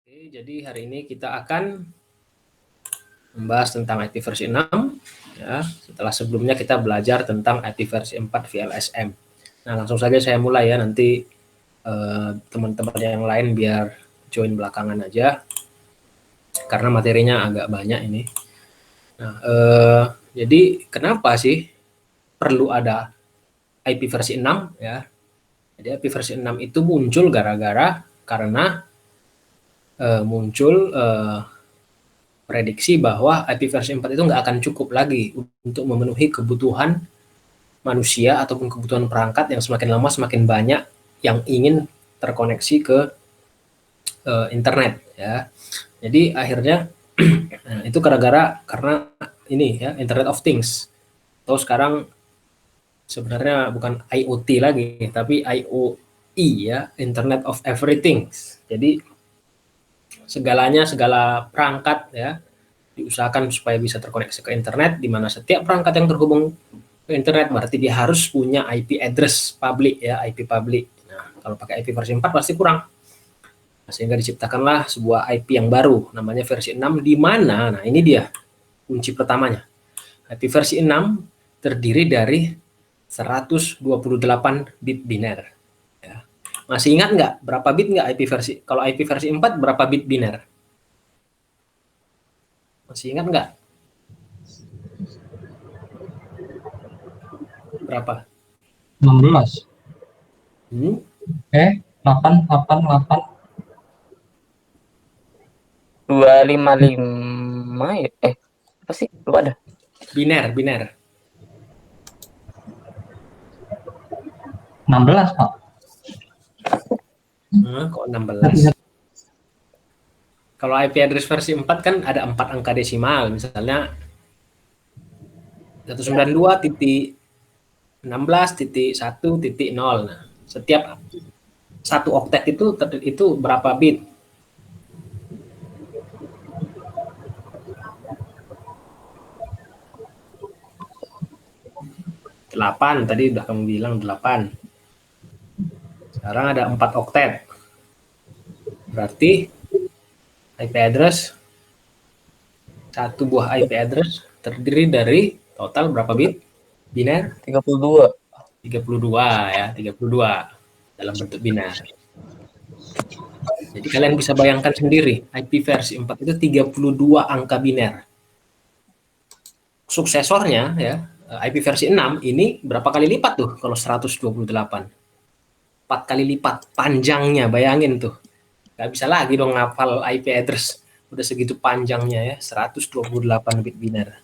Oke, jadi hari ini kita akan membahas tentang IP versi 6 ya. Setelah sebelumnya kita belajar tentang IP versi 4 VLSM. Nah, langsung saja saya mulai ya, nanti teman-teman yang lain biar join belakangan aja karena materinya agak banyak ini. Nah, jadi kenapa sih perlu ada IP versi 6 ya? Jadi IP versi 6 itu muncul karena muncul prediksi bahwa IP versi 4 itu nggak akan cukup lagi untuk memenuhi kebutuhan manusia ataupun kebutuhan perangkat yang semakin lama semakin banyak yang ingin terkoneksi ke internet ya. Jadi akhirnya itu karena ini ya, Internet of Things. Atau sekarang sebenarnya bukan IoT lagi tapi IoE ya, Internet of Everything. Jadi segala perangkat ya diusahakan supaya bisa terkoneksi ke internet, di mana setiap perangkat yang terhubung ke internet berarti dia harus punya IP address public ya, IP public. Nah, kalau pakai IP versi 4 pasti kurang. Nah, sehingga diciptakanlah sebuah IP yang baru namanya versi 6 di mana, nah ini dia kunci pertamanya. IP versi 6 terdiri dari 128 bit biner. Ya. Masih ingat nggak berapa bit nggak IP versi? Kalau IP versi 4 berapa bit biner? Masih ingat nggak? Berapa? 16. 888. 255 ya? Apa sih? Lupa dah. Biner. 16, Pak. Kok 16? Kalau IP address versi 4 kan ada 4 angka desimal, misalnya 192.16.1.0. Nah, setiap satu oktet itu berapa bit? Delapan, tadi udah kamu bilang 8. Sekarang ada 4 oktet. Berarti IP address, satu buah IP address terdiri dari total berapa bit? Biner? 32. 32 ya, 32 dalam bentuk biner. Jadi kalian bisa bayangkan sendiri, IP versi 4 itu 32 angka biner. Suksesornya ya, IP versi 6 ini berapa kali lipat tuh kalau 128? 4 kali lipat panjangnya, bayangin tuh. Nggak bisa lagi dong ngapal IP address udah segitu panjangnya ya, 128 bit biner.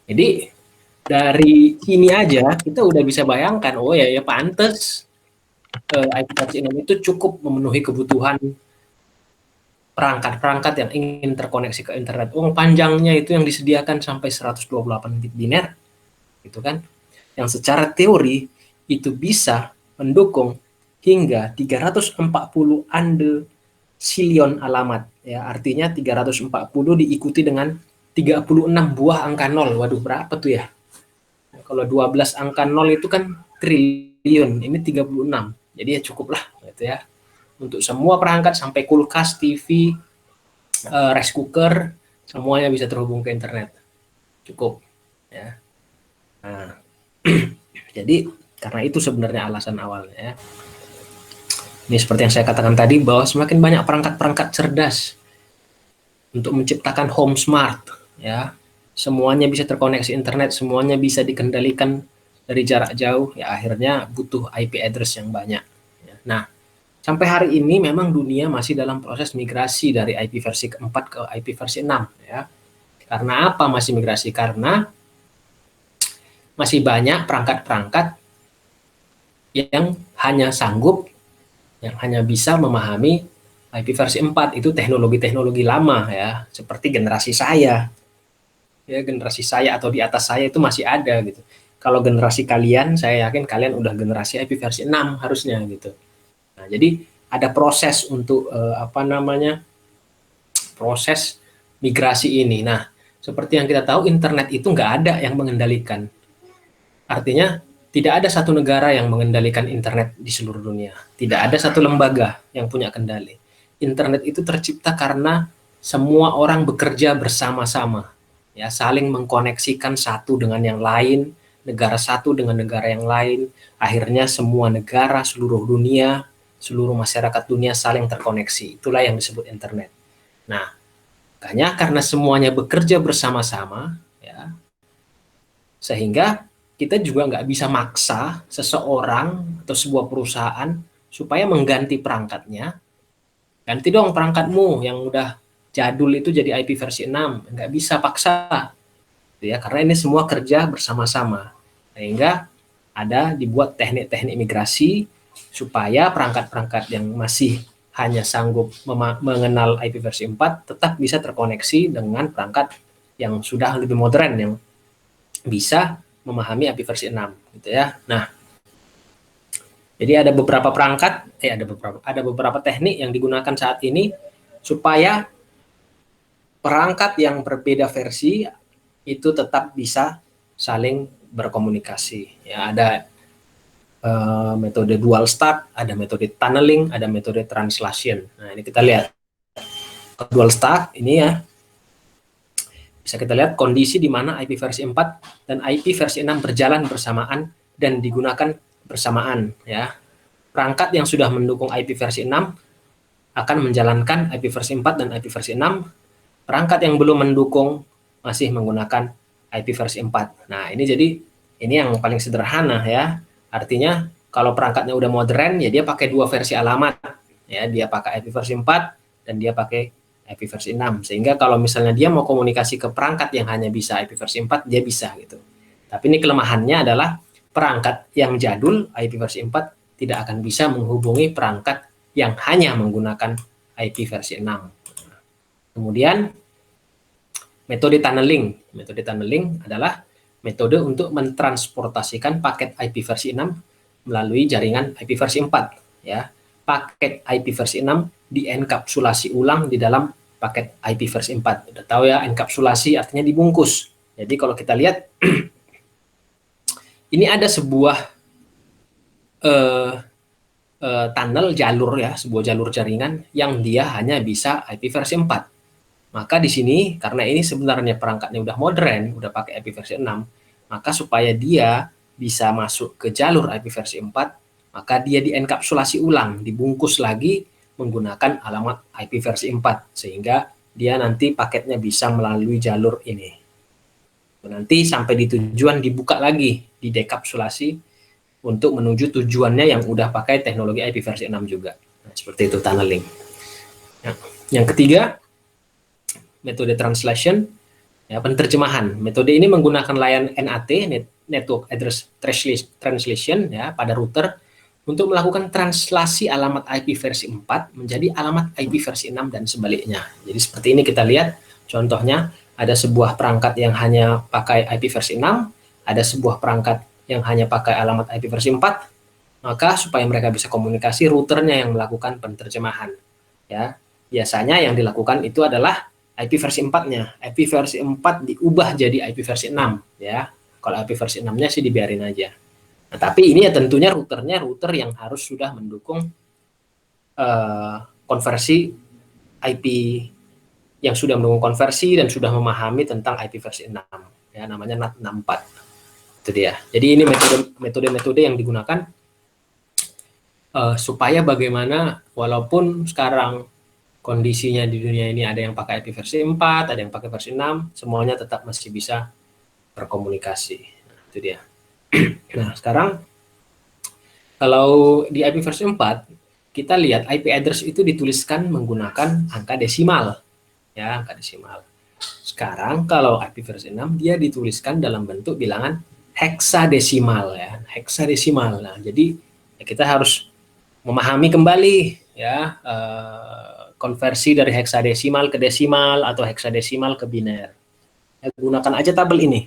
Jadi dari ini aja kita udah bisa bayangkan, oh ya pantes IP versi 6 itu cukup memenuhi kebutuhan perangkat-perangkat yang ingin terkoneksi ke internet. Panjangnya itu yang disediakan sampai 128 bit biner, gitu kan? Yang secara teori itu bisa mendukung hingga 340 undecillion alamat. Ya, artinya 340 diikuti dengan 36 buah angka nol. Waduh, berapa tuh ya? Kalau 12 angka nol itu kan triliun, ini 36. Jadi ya cukup lah, gitu ya. Untuk semua perangkat sampai kulkas, TV, rice cooker, semuanya bisa terhubung ke internet. Cukup ya. Nah, jadi karena itu sebenarnya alasan awalnya ya. Ini seperti yang saya katakan tadi bahwa semakin banyak perangkat-perangkat cerdas untuk menciptakan home smart ya. Semuanya bisa terkoneksi internet, semuanya bisa dikendalikan dari jarak jauh, ya akhirnya butuh IP address yang banyak. Nah, sampai hari ini memang dunia masih dalam proses migrasi dari IP versi ke-4 ke IP versi 6 ya. Karena apa masih migrasi? Karena masih banyak perangkat-perangkat yang hanya sanggup, yang hanya bisa memahami IP versi 4. Itu teknologi-teknologi lama ya, seperti generasi saya. Ya, generasi saya atau di atas saya itu masih ada gitu. Kalau generasi kalian, saya yakin kalian udah generasi IP versi 6 harusnya gitu. Nah, jadi ada proses untuk proses migrasi ini. Nah, seperti yang kita tahu, internet itu nggak ada yang mengendalikan. Artinya tidak ada satu negara yang mengendalikan internet di seluruh dunia. Tidak ada satu lembaga yang punya kendali. internet itu tercipta karena semua orang bekerja bersama-sama, ya, saling mengkoneksikan satu dengan yang lain, negara satu dengan negara yang lain, akhirnya semua negara, seluruh dunia, seluruh masyarakat dunia saling terkoneksi. Itulah yang disebut internet. Nah, makanya karena semuanya bekerja bersama-sama, ya, sehingga kita juga nggak bisa maksa seseorang atau sebuah perusahaan supaya mengganti perangkatnya. Ganti dong perangkatmu yang udah jadul itu jadi IP versi 6. Nggak bisa paksa, ya, karena ini semua kerja bersama-sama. Sehingga dibuat teknik-teknik migrasi supaya perangkat-perangkat yang masih hanya sanggup mengenal IP versi 4 tetap bisa terkoneksi dengan perangkat yang sudah lebih modern, yang bisa memahami IP versi 6, gitu ya. Nah, jadi ada beberapa perangkat, ada beberapa teknik yang digunakan saat ini supaya perangkat yang berbeda versi itu tetap bisa saling berkomunikasi. Ya, ada metode dual stack, ada metode tunneling, ada metode translation. Nah, ini kita lihat dual stack ini, ya. Bisa kita lihat kondisi di mana IP versi 4 dan IP versi 6 berjalan bersamaan dan digunakan bersamaan, ya. Perangkat yang sudah mendukung IP versi 6 akan menjalankan IP versi 4 dan IP versi 6. Perangkat yang belum mendukung masih menggunakan IP versi 4. Nah, ini yang paling sederhana, ya. Artinya kalau perangkatnya udah modern, ya dia pakai 2 versi alamat, ya. Dia pakai IP versi 4 dan dia pakai IP versi 6. Sehingga kalau misalnya dia mau komunikasi ke perangkat yang hanya bisa IP versi 4, dia bisa, gitu. Tapi ini kelemahannya adalah perangkat yang jadul IP versi 4 tidak akan bisa menghubungi perangkat yang hanya menggunakan IP versi 6. Kemudian metode tunneling. Metode tunneling adalah metode untuk mentransportasikan paket IP versi 6 melalui jaringan IP versi 4, ya. Paket IP versi 6 dienkapsulasi ulang di dalam paket IP versi 4. Udah tahu, ya, enkapsulasi artinya dibungkus. Jadi kalau kita lihat ini ada sebuah tunnel jalur, ya, sebuah jalur jaringan yang dia hanya bisa IP versi 4. Maka di sini karena ini sebenarnya perangkatnya udah modern, udah pakai IP versi 6, maka supaya dia bisa masuk ke jalur IP versi 4, maka dia dienkapsulasi ulang, dibungkus lagi menggunakan alamat IP versi 4, sehingga dia nanti paketnya bisa melalui jalur ini. Nanti sampai di tujuan dibuka lagi, didekapsulasi untuk menuju tujuannya yang udah pakai teknologi IP versi 6 juga. Nah, seperti itu tunneling. Nah, yang ketiga, metode translation, ya, penerjemahan. Metode ini menggunakan layanan NAT, Network Address Translation, ya, pada router untuk melakukan translasi alamat IP versi 4 menjadi alamat IP versi 6 dan sebaliknya. Jadi seperti ini kita lihat contohnya, ada sebuah perangkat yang hanya pakai IP versi 6, ada sebuah perangkat yang hanya pakai alamat IP versi 4, maka supaya mereka bisa komunikasi, routernya yang melakukan penerjemahan, ya. Biasanya yang dilakukan itu adalah IP versi 4-nya. IP versi 4 diubah jadi IP versi 6, ya. Kalau IP versi 6-nya sih dibiarin aja. Nah, tapi ini ya tentunya router yang harus sudah mendukung konversi IP, yang sudah mendukung konversi dan sudah memahami tentang IP versi 6, ya, namanya NAT 64. Itu dia. Jadi ini metode-metode yang digunakan supaya bagaimana walaupun sekarang kondisinya di dunia ini ada yang pakai IP versi 4, ada yang pakai versi 6, semuanya tetap masih bisa berkomunikasi. Nah, itu dia. Nah, sekarang kalau di IP versi 4, kita lihat IP address itu dituliskan menggunakan angka desimal, ya, angka desimal. Sekarang kalau IP versi 6 dia dituliskan dalam bentuk bilangan heksadesimal, ya, heksadesimal. Nah, jadi ya kita harus memahami kembali, ya, konversi dari heksadesimal ke desimal atau heksadesimal ke biner. Ya, gunakan aja tabel ini.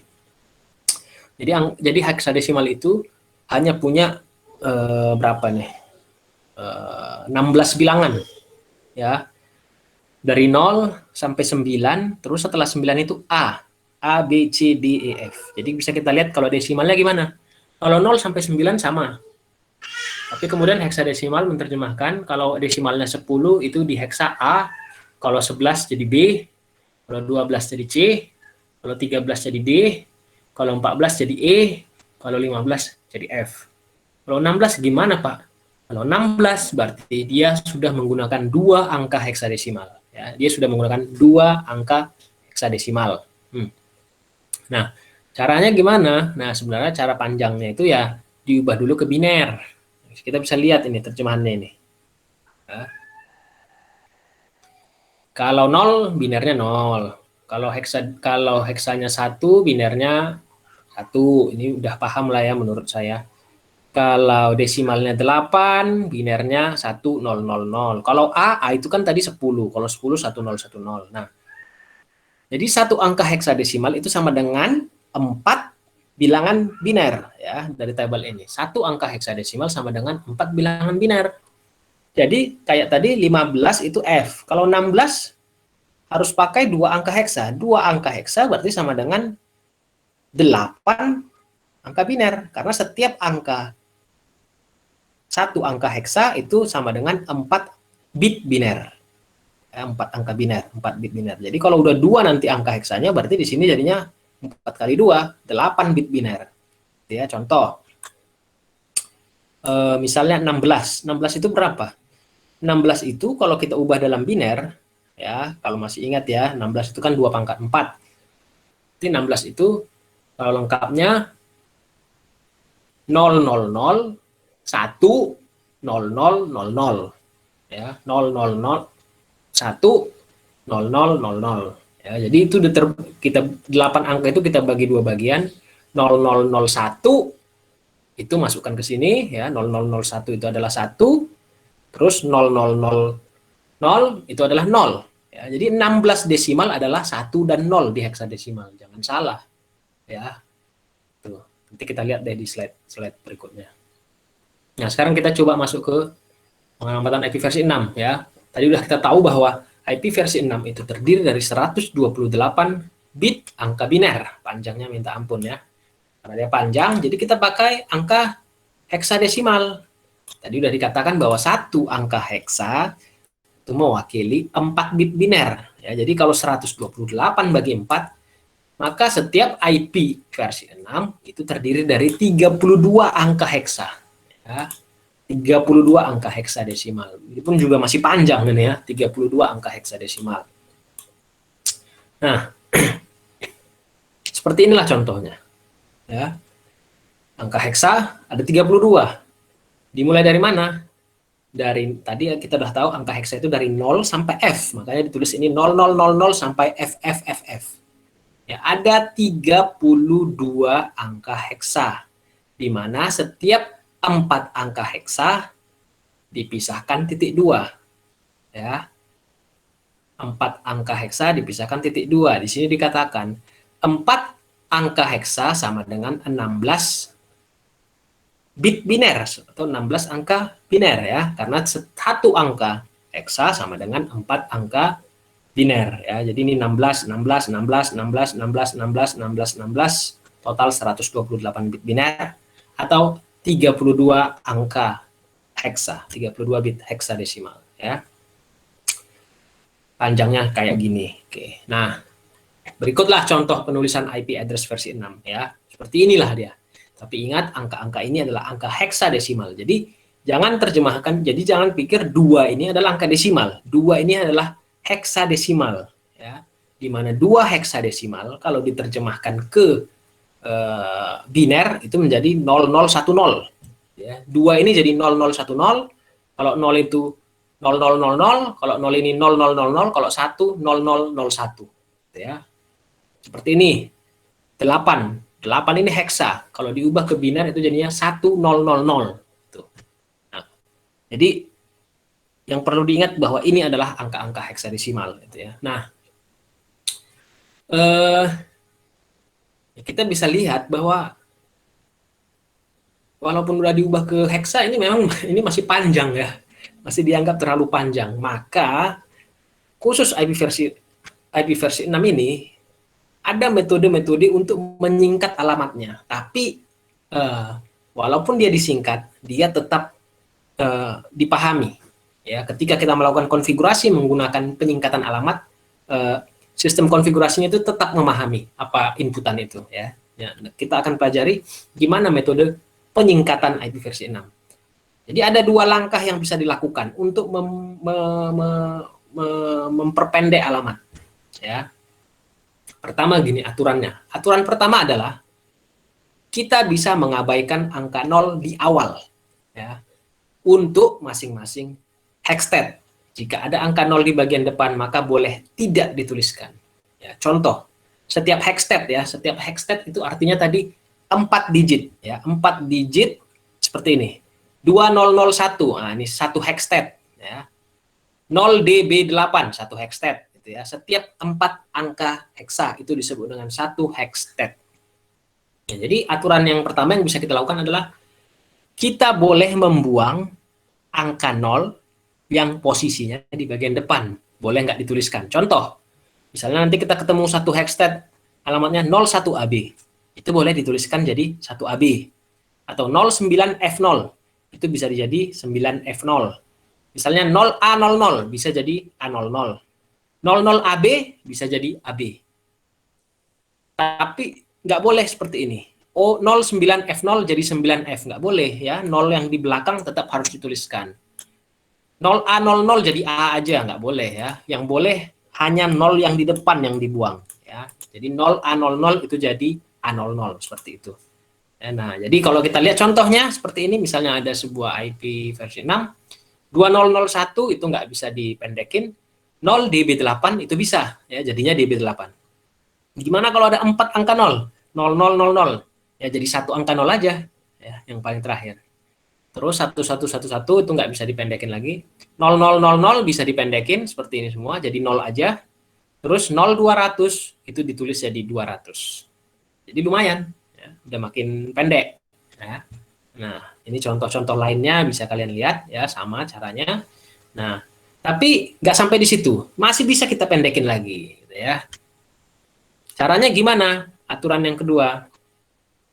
Jadi heksadesimal itu hanya punya berapa nih? 16 bilangan, ya. Dari 0 sampai 9, terus setelah 9 itu A, B, C, D, E, F. Jadi bisa kita lihat kalau desimalnya gimana. Kalau 0 sampai 9 sama. Tapi kemudian heksadesimal menerjemahkan kalau desimalnya 10 itu di heksa A, kalau 11 jadi B, kalau 12 jadi C, kalau 13 jadi D, kalau 14 jadi E, kalau 15 jadi F. Kalau 16 gimana, Pak? Kalau 16 berarti dia sudah menggunakan 2 angka heksadesimal. Ya, dia sudah menggunakan 2 angka heksadesimal. Nah, caranya gimana? Nah, sebenarnya cara panjangnya itu ya diubah dulu ke biner. Kita bisa lihat ini terjemahannya ini. Ya. Kalau 0, binernya 0. Kalau heksanya 1, binernya 1. Ini udah paham lah ya menurut saya. Kalau desimalnya 8, binernya 1000. Kalau A itu kan tadi 10. Kalau 10, 1010. Nah, jadi satu angka heksadesimal itu sama dengan 4 bilangan biner ya dari tabel ini. Satu angka heksadesimal sama dengan 4 bilangan biner. Jadi kayak tadi 15 itu F. Kalau 16 harus pakai 2 angka heksa. 2 angka heksa berarti sama dengan 8 angka biner. Karena setiap angka satu angka heksa itu sama dengan 4 bit biner. 4 angka biner, 4 bit biner. Jadi kalau udah 2 nanti angka heksanya berarti di sini jadinya 4 kali 2, 8 bit biner. Ya, contoh. Misalnya 16. 16 itu berapa? 16 itu kalau kita ubah dalam biner, ya, kalau masih ingat ya, 16 itu kan 2 pangkat 4. Jadi 16 itu kalau lengkapnya 000 1 0000 ya, 000 1 0000 ya. Jadi itu kita 8 angka itu kita bagi 2 bagian. 0001 itu masukkan ke sini ya, 0001 itu adalah 1, terus 0000 itu adalah 0 ya. Jadi 16 desimal adalah 1 dan 0 di heksadesimal. Jangan salah ya. Tuh, nanti kita lihat deh di slide berikutnya. Nah, sekarang kita coba masuk ke pengamatan IP versi 6 ya. Tadi udah kita tahu bahwa IP versi 6 itu terdiri dari 128 bit angka biner. Panjangnya minta ampun ya. Karena dia panjang, jadi kita pakai angka heksadesimal. Tadi udah dikatakan bahwa satu angka heksa itu mewakili 4 bit biner. Ya, jadi kalau 128 bagi 4, maka setiap IP versi 6 itu terdiri dari 32 angka heksa. Ya, 32 angka heksadesimal. Ini pun juga masih panjang ini ya, 32 angka heksadesimal. Nah, seperti inilah contohnya. Ya. Angka heksa ada 32. Dimulai dari mana? Dari tadi kita udah tahu angka heksa itu dari 0 sampai F. Makanya ditulis ini 0000 sampai FFFF. Ya, ada 32 angka heksa. Di mana setiap 4 angka heksa dipisahkan titik 2. Ya. 4 angka heksa dipisahkan titik 2. Di sini dikatakan 4 angka heksa sama dengan 16 bit biner atau 16 angka biner ya, karena satu angka heksa sama dengan 4 angka biner ya. Jadi ini 16 16 16 16 16 16 16 16 total 128 bit biner atau 32 angka heksa, 32 bit heksadesimal ya. Panjangnya kayak gini. Oke. Nah, berikutlah contoh penulisan IP address versi 6 ya. Seperti inilah dia. Tapi ingat angka-angka ini adalah angka heksadesimal. Jadi jangan terjemahkan, jadi jangan pikir 2 ini adalah angka desimal. 2 ini adalah heksadesimal ya. Di mana 2 heksadesimal kalau diterjemahkan ke biner itu menjadi 0010 ya. 2 ini jadi 0010, kalau 0 itu 0000, kalau 0 ini 0000, kalau 1 0001 ya. Seperti ini. 8 ini heksa. Kalau diubah ke biner itu jadinya 1000. Tuh. Nah, jadi yang perlu diingat bahwa ini adalah angka-angka heksadesimal gitu ya. Nah, kita bisa lihat bahwa walaupun udah diubah ke heksa, ini memang ini masih panjang ya. Masih dianggap terlalu panjang. Maka khusus IP versi 6 ini ada metode-metode untuk menyingkat alamatnya. Tapi walaupun dia disingkat, dia tetap dipahami. Ya, ketika kita melakukan konfigurasi menggunakan peningkatan alamat, sistem konfigurasinya itu tetap memahami apa inputan itu. Ya, kita akan pelajari gimana metode peningkatan IP versi 6. Jadi ada dua langkah yang bisa dilakukan untuk memperpendek alamat. Ya, pertama gini aturannya. Aturan pertama adalah kita bisa mengabaikan angka 0 di awal. Ya, untuk masing-masing hexstat. Jika ada angka 0 di bagian depan, maka boleh tidak dituliskan. Ya, contoh, setiap hexstat itu artinya tadi 4 digit. Ya, 4 digit seperti ini. 2001, nah ini satu hexstat. Ya. 0DB8, satu hexstat. Gitu ya. Setiap 4 angka heksa itu disebut dengan satu hexstat. Ya, jadi aturan yang pertama yang bisa kita lakukan adalah kita boleh membuang angka 0 yang posisinya di bagian depan. Boleh nggak dituliskan. Contoh, misalnya nanti kita ketemu satu hexstat alamatnya 01AB. Itu boleh dituliskan jadi 1AB. Atau 09F0. Itu bisa jadi 9F0. Misalnya 0A00 bisa jadi A00. 00AB bisa jadi AB. Tapi nggak boleh seperti ini. 09F0 jadi 9F. Nggak boleh ya. 0 yang di belakang tetap harus dituliskan. 0A00 jadi A aja. Nggak boleh ya. Yang boleh hanya 0 yang di depan yang dibuang. Ya. Jadi 0A00 itu jadi A00. Seperti itu. Nah, jadi kalau kita lihat contohnya seperti ini. Misalnya ada sebuah IP versi 6. 2001 itu nggak bisa dipendekin. 0DB8 itu bisa. Ya, jadinya DB8. Gimana kalau ada 4 angka 0? 0000. Ya jadi satu angka 0 aja. Ya, yang paling terakhir. Terus 1111 itu nggak bisa dipendekin lagi. 0000 bisa dipendekin seperti ini semua. Jadi 0 aja. Terus 0200 itu ditulis jadi 200. Jadi lumayan. Ya, udah makin pendek. Ya. Nah, ini contoh-contoh lainnya bisa kalian lihat. Ya, sama caranya. Nah, tapi nggak sampai di situ. Masih bisa kita pendekin lagi. Gitu ya. Caranya gimana? Aturan yang kedua.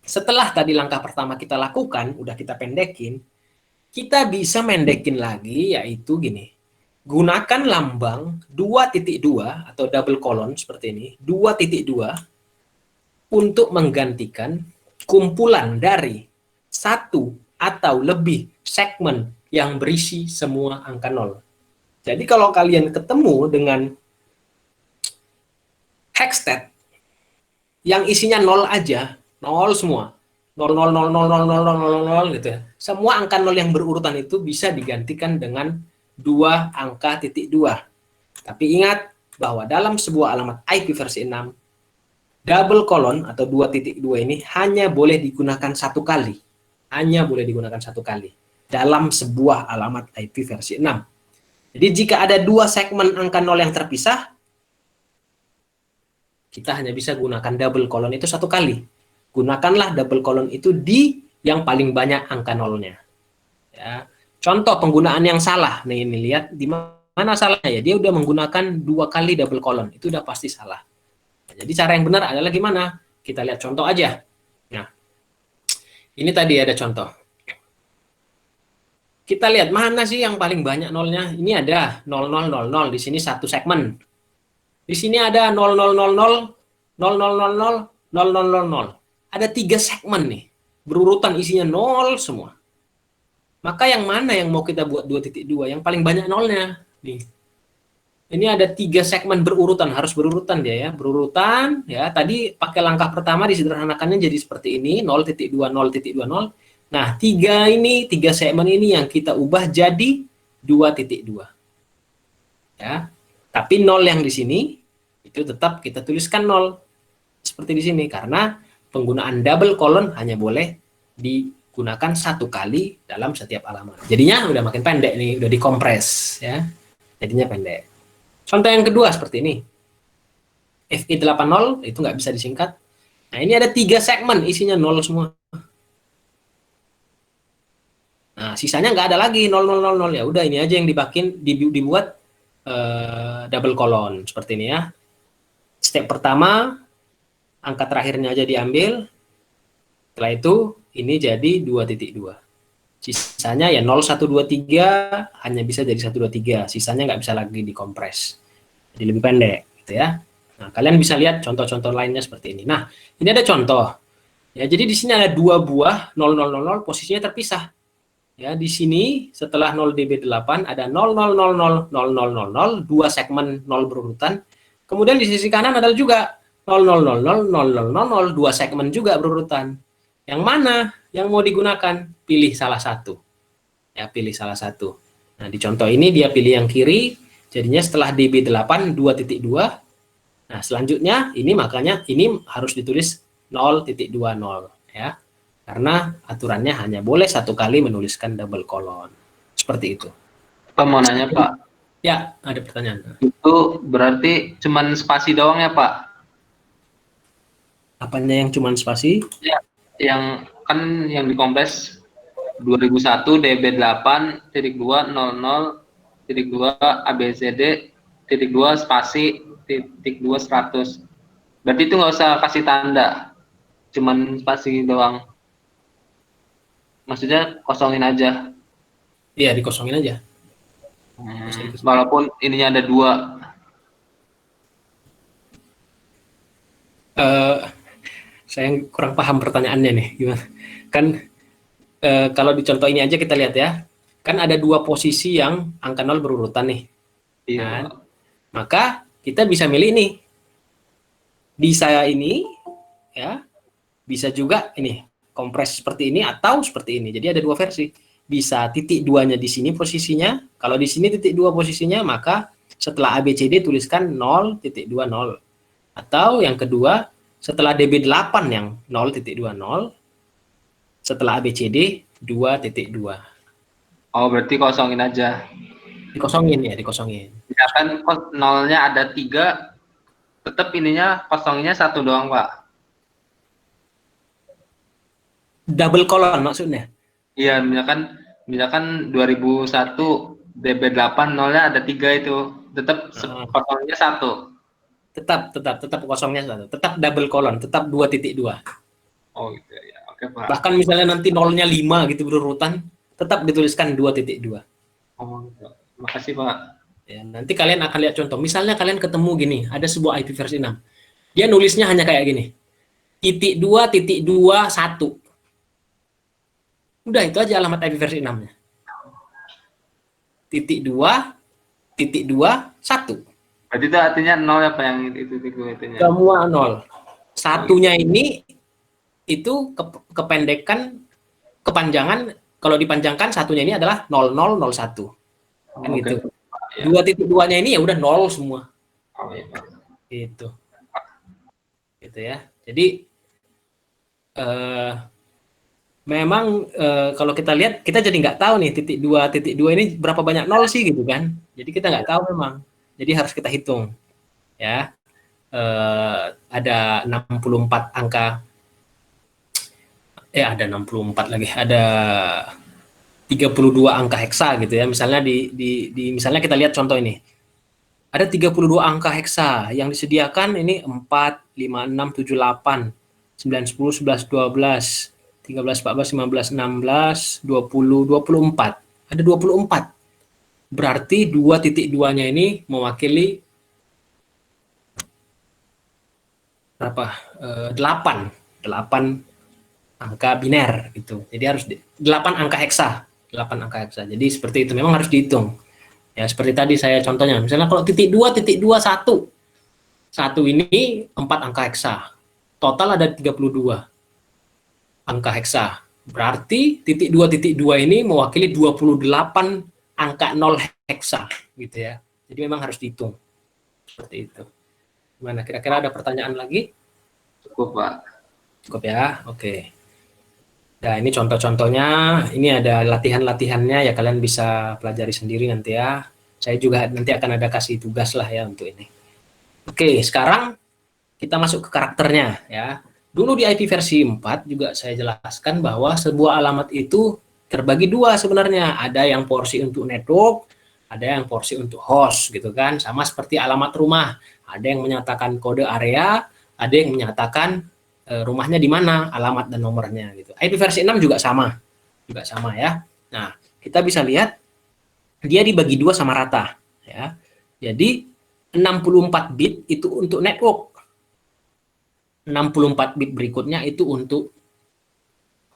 Setelah tadi langkah pertama kita lakukan, udah kita pendekin, kita bisa mendekin lagi, yaitu gini. Gunakan lambang 2.2 atau double colon seperti ini, 2.2 untuk menggantikan kumpulan dari satu atau lebih segmen yang berisi semua angka 0. Jadi kalau kalian ketemu dengan hexstat yang isinya 0 aja, 0 semua. 0, 0, 0, 0, 0, 0, 0, 0, 0, gitu ya. Semua angka 0 yang berurutan itu bisa digantikan dengan dua angka titik 2. Tapi ingat bahwa dalam sebuah alamat IP versi 6, double colon atau 2.2 ini hanya boleh digunakan satu kali. Hanya boleh digunakan satu kali dalam sebuah alamat IP versi 6. Jadi jika ada dua segmen angka 0 yang terpisah, kita hanya bisa gunakan double colon itu satu kali. Gunakanlah double colon itu di yang paling banyak angka 0-nya. Ya. Contoh penggunaan yang salah. Nih, ini lihat di mana salahnya ya. Dia udah menggunakan dua kali double colon. Itu udah pasti salah. Jadi cara yang benar adalah gimana? Kita lihat contoh aja. Nah, ini tadi ada contoh. Kita lihat mana sih yang paling banyak nolnya. Ini ada 0000. Di sini satu segmen. Di sini ada 0000, 0000, 0000. Ada 3 segmen nih. Berurutan isinya 0 semua. Maka yang mana yang mau kita buat 2.2? Yang paling banyak nolnya. Nih. Ini ada 3 segmen berurutan. Harus berurutan dia ya. Berurutan. Ya. Tadi pakai langkah pertama disederhanakannya jadi seperti ini. 0.2, 0.20. Nah, 3 segmen ini yang kita ubah jadi 2.2. Ya. Tapi 0 yang di sini itu tetap kita tuliskan 0 seperti di sini karena penggunaan double colon hanya boleh digunakan satu kali dalam setiap alamat. Jadinya udah makin pendek nih, udah dikompres ya. Jadinya pendek. Contoh yang kedua seperti ini. FI80 itu nggak bisa disingkat. Nah, ini ada 3 segmen isinya 0 semua. Nah, sisanya nggak ada lagi 0000. Ya udah ini aja yang dibuat double colon seperti ini ya. Step pertama, angka terakhirnya aja diambil. Setelah itu, ini jadi 2.2. Sisanya ya 0123 hanya bisa jadi 123, sisanya nggak bisa lagi dikompres. Jadi lebih pendek gitu ya. Nah, kalian bisa lihat contoh-contoh lainnya seperti ini. Nah, ini ada contoh. Ya, jadi di sini ada dua buah 0000 posisinya terpisah. Ya, di sini setelah 0db8 ada 00000000, dua segmen 0 berurutan. Kemudian di sisi kanan ada juga 00000000, dua segmen juga berurutan. Yang mana yang mau digunakan? Pilih salah satu. Ya, pilih salah satu. Nah, di contoh ini dia pilih yang kiri, jadinya setelah db8 2.2. Nah, selanjutnya ini makanya ini harus ditulis 0.20 ya. Karena aturannya hanya boleh satu kali menuliskan double colon. Seperti itu. Pak mau nanya Pak, Ya, ada pertanyaan. itu berarti cuman spasi doang ya Pak? Apanya yang cuman spasi? Ya, yang kan yang dikompres 2001 DB8.200.2 ABCD.2 spasi .2 100. Berarti itu nggak usah kasih tanda, cuman spasi doang. Maksudnya kosongin aja. Iya, dikosongin aja. Walaupun ininya ada 2. Saya kurang paham pertanyaannya nih, gimana? Kan kalau di contoh ini aja kita lihat ya, kan ada dua posisi yang angka 0 berurutan nih. Iya. Kan? Maka kita bisa milih nih. Di saya ini ya, bisa juga ini kompres seperti ini atau seperti ini. Jadi ada dua versi. Bisa titik duanya di sini posisinya. Kalau di sini titik 2 posisinya, maka setelah ABCD tuliskan 0.20. Atau yang kedua, setelah DB8 yang 0.20, setelah ABCD 2.2. Oh, berarti kosongin aja. Dikosongin ya, dikosongin. Ya kan nolnya ada 3, tetap ininya kosongnya 1 doang Pak. Double colon maksudnya? Iya, misalkan 2001 DB8 nolnya ada 3 itu, tetap kosongnya 1. Tetap kosongnya satu. Tetap double colon, tetap 2.2. Oh gitu ya. Oke Pak. Bahkan misalnya nanti nolnya 5 gitu berurutan, tetap dituliskan 2.2. Oh, makasih Pak. Ya, nanti kalian akan lihat contoh. Misalnya kalian ketemu gini, ada sebuah IP versi 6. Dia nulisnya hanya kayak gini. Titik 2, titik 2, 1. Udah, itu aja alamat IP versi 6-nya. Titik 2, titik 2, 1. Berarti itu artinya 0 apa yang itu itunya? Semua 0. Satunya ini itu kependekan, kepanjangan, kalau dipanjangkan satunya ini adalah 0001. Kan Oh, gitu. Ya. 2.2-nya ini ya udah 0 semua. Oh, iya, Pak. Gitu. Gitu ya. Jadi memang kalau kita lihat, kita jadi nggak tahu nih titik 2 ini berapa banyak 0 sih gitu kan. Jadi kita nggak tahu memang. Jadi harus kita hitung. Ya. Ada 64 angka. Ada 64 lagi. Ada 32 angka heksa gitu ya. Misalnya misalnya kita lihat contoh ini. Ada 32 angka heksa yang disediakan ini 4, 5, 6, 7, 8, 9, 10, 11, 12, 13, 14, 15, 16, 20, 24. Ada 24. Berarti 2.2-nya ini mewakili berapa? 8 angka biner gitu. Jadi harus 8 angka heksa. 8 angka heksa. Jadi seperti itu, memang harus dihitung. Ya, seperti tadi saya contohnya. Misalnya kalau titik 2, 1. 1 ini 4 angka heksa. Total ada 32 angka heksa. Berarti titik 2 ini mewakili 28 angka 0 heksa gitu ya. Jadi memang harus dihitung. Seperti itu. Gimana? Kira-kira ada pertanyaan lagi? Cukup, Pak. Cukup ya? Oke. Nah, ini contoh-contohnya. Ini ada latihan-latihannya ya, kalian bisa pelajari sendiri nanti ya. Saya juga nanti akan ada kasih tugas lah ya untuk ini. Oke, sekarang kita masuk ke karakternya ya. Dulu di IP versi 4 juga saya jelaskan bahwa sebuah alamat itu terbagi 2 sebenarnya. Ada yang porsi untuk network, ada yang porsi untuk host gitu kan. Sama seperti alamat rumah. Ada yang menyatakan kode area, ada yang menyatakan rumahnya di mana, alamat dan nomornya gitu. IP versi 6 juga sama. Ya. Nah, kita bisa lihat dia dibagi 2 sama rata, ya. Jadi 64 bit itu untuk network. 64 bit berikutnya itu untuk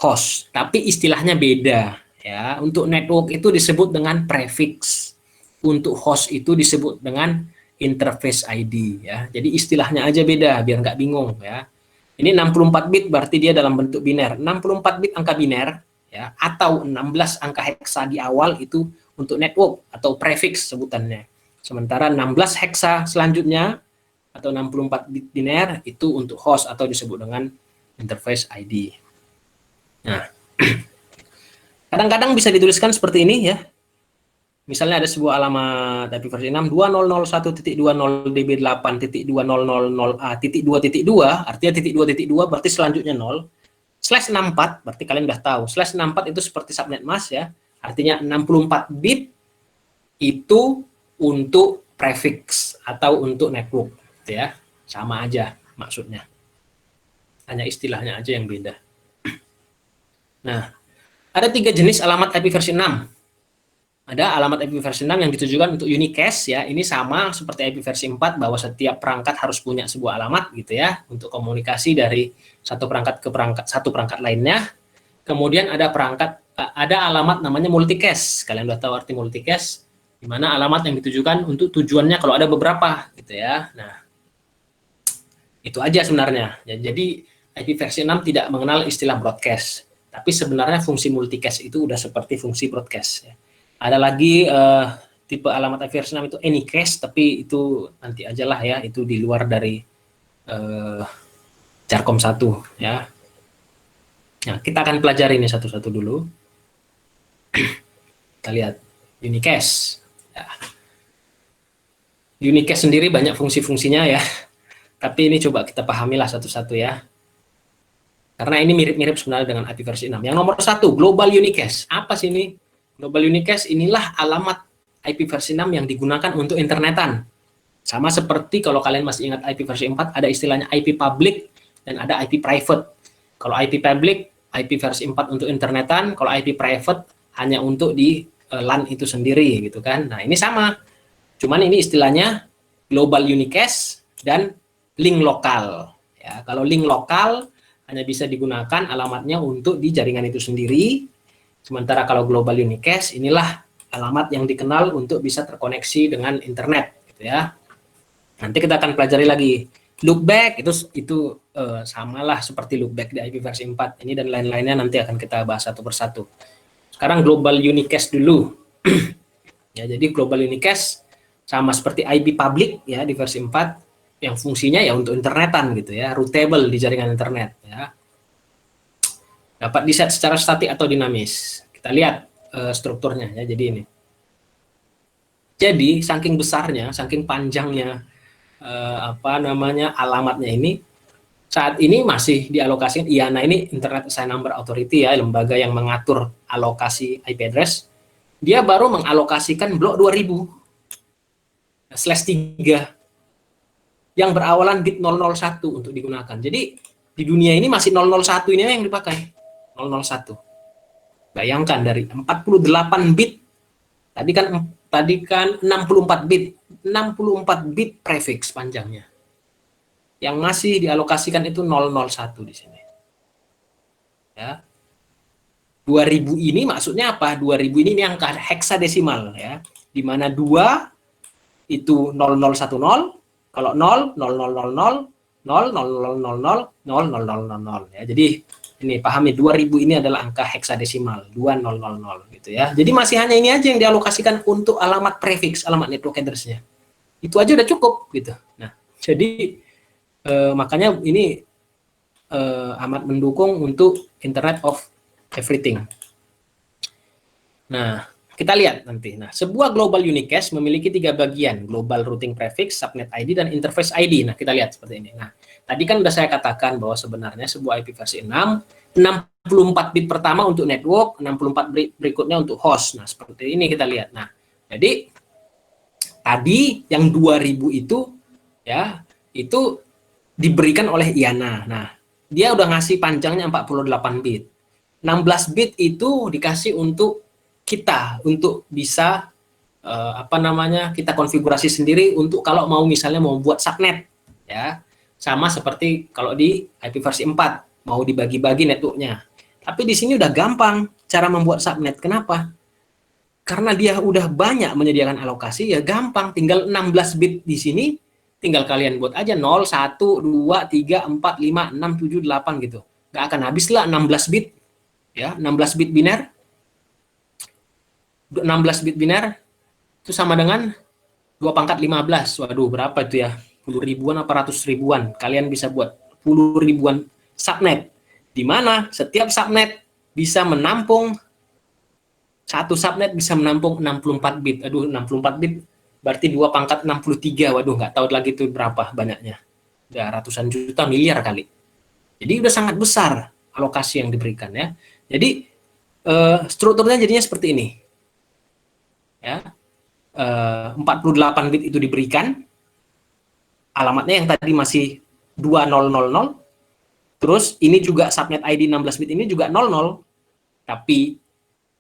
host, tapi istilahnya beda, ya. Untuk network itu disebut dengan prefix. Untuk host itu disebut dengan interface ID, ya. Jadi istilahnya aja beda biar nggak bingung, ya. Ini 64 bit berarti dia dalam bentuk biner. 64 bit angka biner, ya, atau 16 angka heksa di awal itu untuk network atau prefix sebutannya. Sementara 16 heksa selanjutnya atau 64 bit biner itu untuk host atau disebut dengan interface ID. Nah, kadang-kadang bisa dituliskan seperti ini, ya. Misalnya ada sebuah alamat IP versi 6 2001.20db8.2000a.2.2 artinya titik 2.2 berarti selanjutnya 0. /64 berarti kalian udah tahu. /64 itu seperti subnet mask, ya. Artinya 64 bit itu untuk prefix atau untuk network, gitu ya. Sama aja maksudnya. Hanya istilahnya aja yang beda. Nah, ada 3 jenis alamat IP versi 6. Ada alamat IP versi 6 yang ditujukan untuk unicast, ya. Ini sama seperti IP versi 4 bahwa setiap perangkat harus punya sebuah alamat, gitu ya, untuk komunikasi dari satu perangkat ke perangkat lainnya. Kemudian ada alamat namanya multicast. Kalian udah tahu arti multicast, di mana alamat yang ditujukan untuk tujuannya kalau ada beberapa, gitu ya. Nah, itu aja sebenarnya. Jadi IP versi 6 tidak mengenal istilah broadcast, tapi sebenarnya fungsi multicast itu udah seperti fungsi broadcast, ya. Ada lagi tipe alamat IP versi 6 itu anycast, tapi itu nanti ajalah, ya, itu di luar dari Jarkom 1, ya. Nah, kita akan pelajari ini satu-satu dulu. Kita lihat unicast. Ya. Unicast sendiri banyak fungsi-fungsinya, ya. Tapi ini coba kita pahamilah satu-satu, ya. Karena ini mirip-mirip sebenarnya dengan IP versi 6. Yang nomor 1, global unicast. Apa sih ini? Global unicast inilah alamat IP versi 6 yang digunakan untuk internetan. Sama seperti kalau kalian masih ingat IP versi 4, ada istilahnya IP public dan ada IP private. Kalau IP public, IP versi 4 untuk internetan, kalau IP private hanya untuk di LAN itu sendiri, gitu kan. Nah, ini sama. Cuman ini istilahnya global unicast dan link lokal. Ya, kalau link lokal hanya bisa digunakan alamatnya untuk di jaringan itu sendiri. Sementara kalau global unicast inilah alamat yang dikenal untuk bisa terkoneksi dengan internet, gitu ya. Nanti kita akan pelajari lagi. Loopback itu samalah seperti loopback di IP versi 4. Ini dan lain-lainnya nanti akan kita bahas satu persatu. Sekarang global unicast dulu. Ya, jadi global unicast sama seperti IP public, ya, di versi 4 yang fungsinya ya untuk internetan, gitu ya, routable di jaringan internet, ya. Dapat di-set secara statik atau dinamis. Kita lihat strukturnya, ya. Jadi ini. Jadi saking besarnya, saking panjangnya alamatnya ini, saat ini masih dialokasikan IANA ini, Internet Assigned Number Authority, ya, lembaga yang mengatur alokasi IP address. Dia baru mengalokasikan blok 2000/3 yang berawalan bit 001 untuk digunakan. Jadi di dunia ini masih 001 ini yang dipakai. 001. Bayangkan dari 48 bit, tadi kan 64 bit. 64 bit prefix panjangnya. Yang masih dialokasikan itu 001 di sini. Ya. 2000 ini maksudnya apa? 2000 ini angka heksadesimal, ya. Di mana 2 itu 0010, kalau 0 0000 0000 ya. Jadi ini pahami 2000 ini adalah angka heksadesimal 2000 gitu, ya. Jadi masih hanya ini aja yang dialokasikan untuk alamat prefix, alamat network address-nya. Itu aja udah cukup gitu. Nah, jadi makanya ini amat mendukung untuk Internet of Everything. Nah, kita lihat nanti. Nah, sebuah global unicast memiliki 3 bagian, global routing prefix, subnet ID, dan interface ID. Nah, kita lihat seperti ini. Nah, tadi kan udah saya katakan bahwa sebenarnya sebuah IP versi 6, 64 bit pertama untuk network, 64 bit berikutnya untuk host. Nah, seperti ini kita lihat. Nah, jadi tadi yang 2000 itu, ya, itu diberikan oleh IANA. Nah, dia udah ngasih panjangnya 48 bit. 16 bit itu dikasih untuk kita untuk bisa kita konfigurasi sendiri untuk kalau mau misalnya mau buat subnet ya. Sama seperti kalau di IP versi 4 mau dibagi-bagi networknya. Tapi di sini udah gampang cara membuat subnet. Kenapa? Karena dia udah banyak menyediakan alokasi, ya gampang, tinggal 16 bit di sini, tinggal kalian buat aja 0, 1, 2, 3, 4, 5, 6, 7, 8 gitu. Nggak akan habis lah 16 bit, ya 16 bit biner. 16 bit biner itu sama dengan 2 pangkat 15. Waduh, berapa itu ya? 10 ribuan apa ratus ribuan. Kalian bisa buat 10 ribuan subnet. Di mana setiap subnet bisa menampung, satu subnet bisa menampung 64 bit. Aduh, 64 bit berarti 2 pangkat 63. Waduh, nggak tahu lagi itu berapa banyaknya. Udah ratusan juta, miliar kali. Jadi udah sangat besar alokasi yang diberikan ya. Jadi strukturnya jadinya seperti ini. Ya. 48 bit itu diberikan. Alamatnya yang tadi masih 2000. Terus ini juga subnet ID 16 bit ini juga 00. Tapi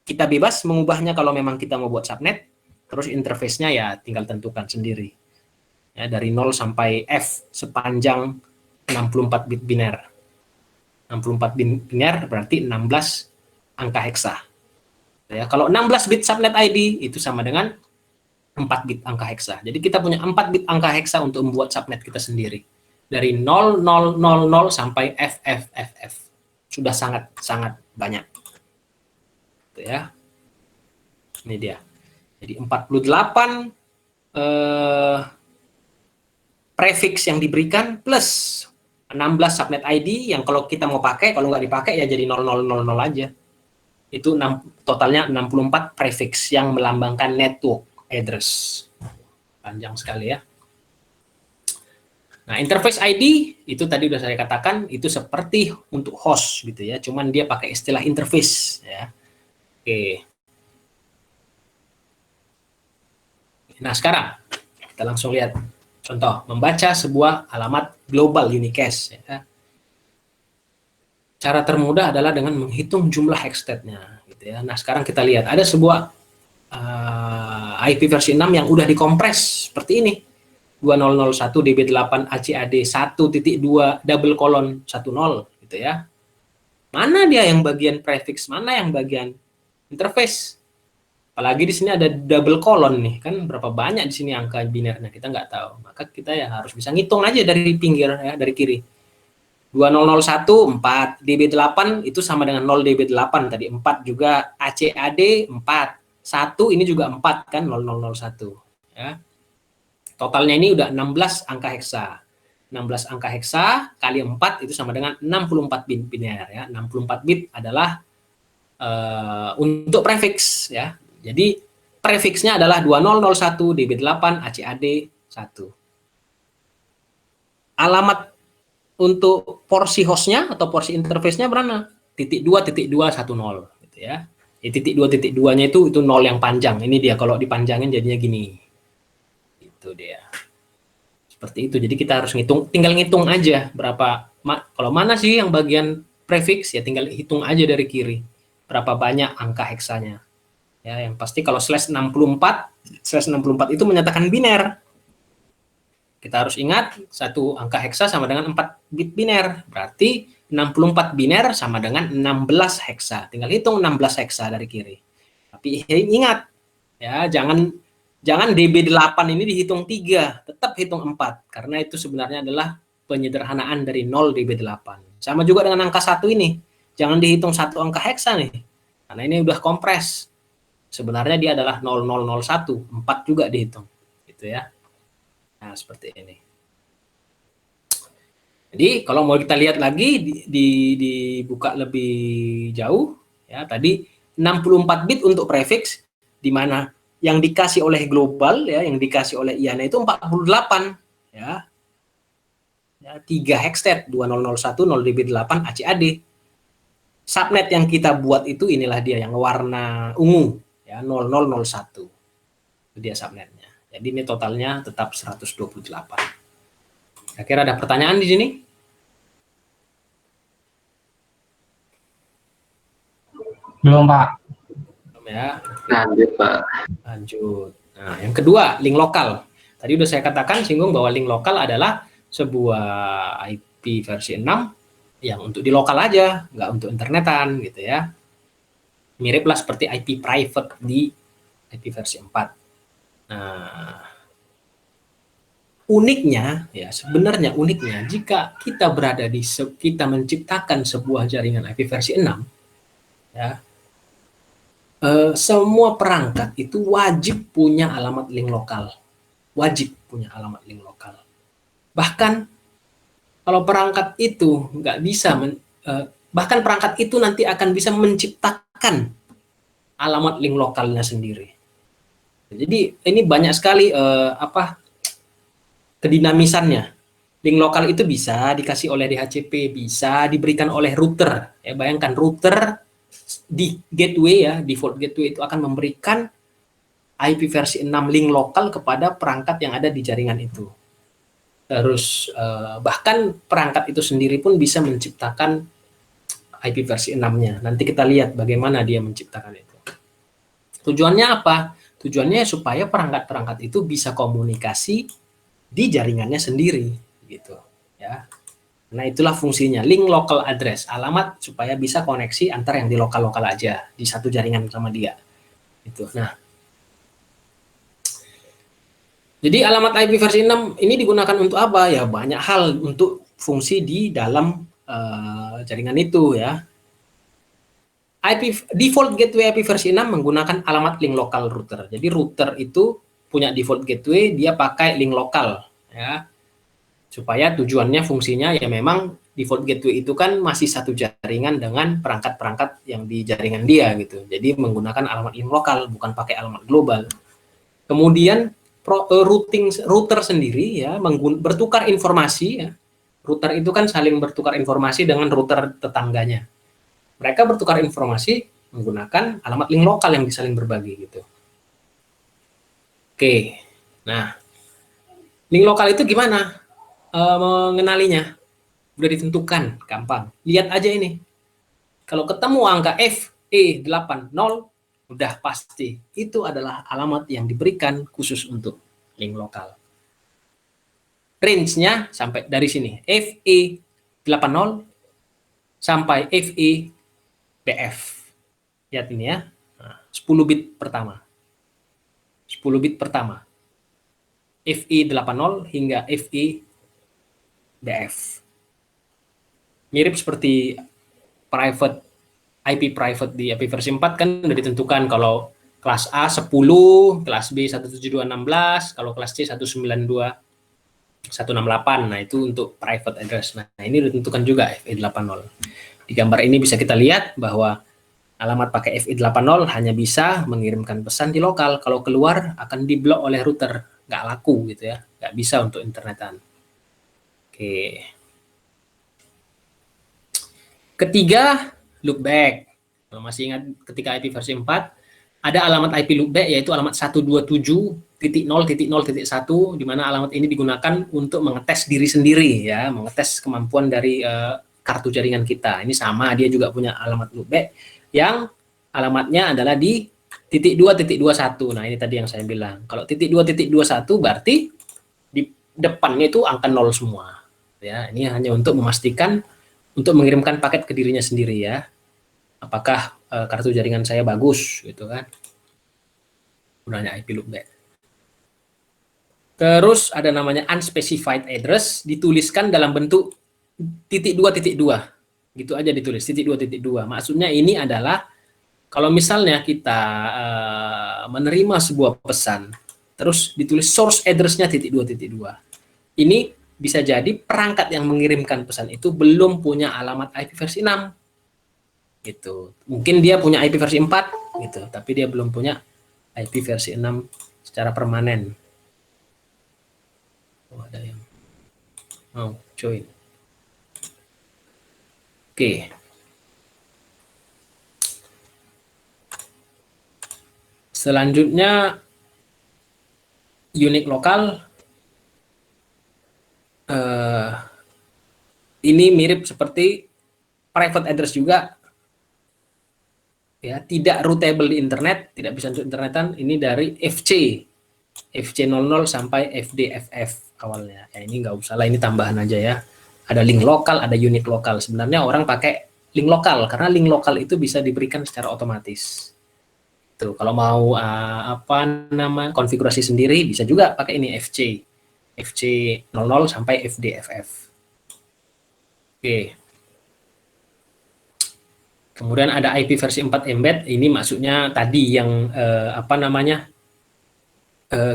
kita bebas mengubahnya kalau memang kita mau buat subnet. Terus interface-nya ya tinggal tentukan sendiri. Ya, dari 0 sampai F sepanjang 64 bit biner. 64 bit biner berarti 16 angka heksa. Ya, kalau 16 bit subnet ID itu sama dengan 4 bit angka heksa. Jadi kita punya 4 bit angka heksa untuk membuat subnet kita sendiri. Dari 0000 sampai FFFF. Sudah sangat banyak. Gitu ya. Ini dia. Jadi 48 prefix yang diberikan plus 16 subnet ID yang kalau kita mau pakai, kalau nggak dipakai ya jadi 0000 aja. Itu totalnya 64 prefix yang melambangkan network address. Panjang sekali ya. Nah, interface ID itu tadi udah saya katakan itu seperti untuk host gitu ya, cuman dia pakai istilah interface ya. Oke. Nah, sekarang kita langsung lihat contoh membaca sebuah alamat global unicast ya. Cara termudah adalah dengan menghitung jumlah hexstate-nya gitu ya. Nah, sekarang kita lihat ada sebuah IP versi 6 yang udah dikompres seperti ini. 2001 DB8 ACAD 1.2 double colon 10 gitu ya. Mana dia yang bagian prefix, mana yang bagian interface? Apalagi di sini ada double colon nih, kan berapa banyak di sini angka binernya kita nggak tahu. Maka kita ya harus bisa ngitung aja dari pinggir ya, dari kiri. 2001 4, DB8 itu sama dengan 0 DB8 tadi 4 juga ACAD 4. 1 ini juga 4 kan 0001 ya. Totalnya ini udah 16 angka heksa. 16 angka heksa kali 4 itu sama dengan 64 bit biner ya. 64 bit adalah untuk prefix ya. Jadi prefixnya adalah 2001 DB8 ACAD 1. Alamat untuk porsi hostnya atau porsi interface-nya berapa? .2.210 gitu ya. Titik 2.2-nya itu 0 yang panjang. Ini dia kalau dipanjangin jadinya gini. Itu dia. Seperti itu. Jadi kita harus tinggal ngitung aja berapa kalau mana sih yang bagian prefix ya tinggal hitung aja dari kiri. Berapa banyak angka heksanya. Ya, yang pasti kalau /64 itu menyatakan biner. Kita harus ingat satu angka heksa sama dengan 4 bit biner. Berarti 64 biner sama dengan 16 heksa. Tinggal hitung 16 heksa dari kiri. Tapi ingat ya, jangan DB8 ini dihitung 3, tetap hitung 4 karena itu sebenarnya adalah penyederhanaan dari 0 DB8. Sama juga dengan angka 1 ini. Jangan dihitung satu angka heksa nih. Karena ini udah kompres. Sebenarnya dia adalah 0001, 4 juga dihitung. Gitu ya. Nah, seperti ini. Jadi, kalau mau kita lihat lagi, dibuka lebih jauh, ya tadi 64 bit untuk prefix, di mana yang dikasih oleh global, ya, yang dikasih oleh IANA itu 48, ya. 3 hexstate, 2001, 0DB8, ACAD. Subnet yang kita buat itu, inilah dia yang warna ungu, ya, 0001. Itu dia subnetnya. Jadi ini totalnya tetap 128. Kira-kira ada pertanyaan di sini? Belum, Pak. Belum Ya, Lanjut, Pak. lanjut. Nah, yang kedua, link lokal. Tadi udah saya katakan singgung bahwa link lokal adalah sebuah IP versi 6 yang untuk di lokal aja, nggak untuk internetan gitu ya. Miriplah seperti IP private di IP versi 4. Nah, uniknya ya, sebenarnya uniknya jika kita berada di kita menciptakan sebuah jaringan IP versi 6 ya, semua perangkat itu wajib punya alamat link lokal. Wajib punya alamat link lokal. Bahkan kalau perangkat itu nggak bisa, bahkan perangkat itu nanti akan bisa menciptakan alamat link lokalnya sendiri. Jadi ini banyak sekali kedinamisannya. Link lokal itu bisa dikasih oleh DHCP, bisa diberikan oleh router. Ya, bayangkan router di gateway ya, default gateway itu akan memberikan IP versi 6 link lokal kepada perangkat yang ada di jaringan itu. Terus bahkan perangkat itu sendiri pun bisa menciptakan IP versi 6-nya. Nanti kita lihat bagaimana dia menciptakan itu. Tujuannya apa? Tujuannya supaya perangkat-perangkat itu bisa komunikasi di jaringannya sendiri gitu ya. Nah, itulah fungsinya link local address, alamat supaya bisa koneksi antar yang di lokal-lokal aja di satu jaringan sama dia. Itu. Nah, jadi alamat IP versi 6 ini digunakan untuk apa? Ya banyak hal untuk fungsi di dalam jaringan itu ya. IP default gateway IP versi 6 menggunakan alamat link lokal router. Jadi router itu punya default gateway, dia pakai link lokal ya. Supaya tujuannya fungsinya ya memang default gateway itu kan masih satu jaringan dengan perangkat-perangkat yang di jaringan dia gitu. Jadi menggunakan alamat link lokal bukan pakai alamat global. Kemudian router sendiri ya bertukar informasi ya. Router itu kan saling bertukar informasi dengan router tetangganya. Mereka bertukar informasi menggunakan alamat link lokal yang disaling berbagi gitu. Oke. Nah, link lokal itu gimana mengenalinya? Udah ditentukan, gampang. Lihat aja ini. Kalau ketemu angka FE80, udah pasti itu adalah alamat yang diberikan khusus untuk link lokal. Range-nya sampai dari sini, FE80 sampai FE-BF. Lihat ini ya, 10 bit pertama. 10 bit pertama. FE80 hingga FE-BF. Mirip seperti IP private di IP versi 4 kan udah ditentukan kalau kelas A 10, kelas B 172.16, kalau kelas C 192.168. Nah, itu untuk private address. Nah, ini udah ditentukan juga FE80. Di gambar ini bisa kita lihat bahwa alamat pakai FE80 hanya bisa mengirimkan pesan di lokal. Kalau keluar akan diblok oleh router, nggak laku gitu ya, nggak bisa untuk internetan. Oke. Ketiga, loopback. Kalau masih ingat ketika IP versi 4, ada alamat IP loopback yaitu alamat 127.0.0.1 di mana alamat ini digunakan untuk mengetes diri sendiri ya, mengetes kemampuan dari kartu jaringan kita. Ini sama, dia juga punya alamat loopback yang alamatnya adalah di .2.21. Nah, ini tadi yang saya bilang. Kalau .2.21 berarti di depannya itu angka 0 semua. Ya, ini hanya untuk memastikan untuk mengirimkan paket ke dirinya sendiri ya. Apakah kartu jaringan saya bagus gitu kan. Gunanya IP loopback. Terus ada namanya unspecified address, dituliskan dalam bentuk .2.2. Gitu aja ditulis, .2.2. Maksudnya ini adalah kalau misalnya kita menerima sebuah pesan, terus ditulis source address-nya .2.2. Ini bisa jadi perangkat yang mengirimkan pesan itu belum punya alamat IP versi 6. Gitu. Mungkin dia punya IP versi 4 gitu, tapi dia belum punya IP versi 6 secara permanen. Oh, ada yang join. Oke. Selanjutnya unique lokal. Ini mirip seperti private address juga. ya, tidak routable di internet, tidak bisa untuk internetan, ini dari FC00 sampai FDFF awalnya. Ya, ini nggak usah lah, ini tambahan aja ya. Ada link lokal, ada unit lokal. Sebenarnya orang pakai link lokal karena link lokal itu bisa diberikan secara otomatis. Tuh, kalau mau konfigurasi sendiri bisa juga pakai ini FC00 sampai FDFF. Oke. Kemudian ada IP versi 4 embed, ini maksudnya tadi yang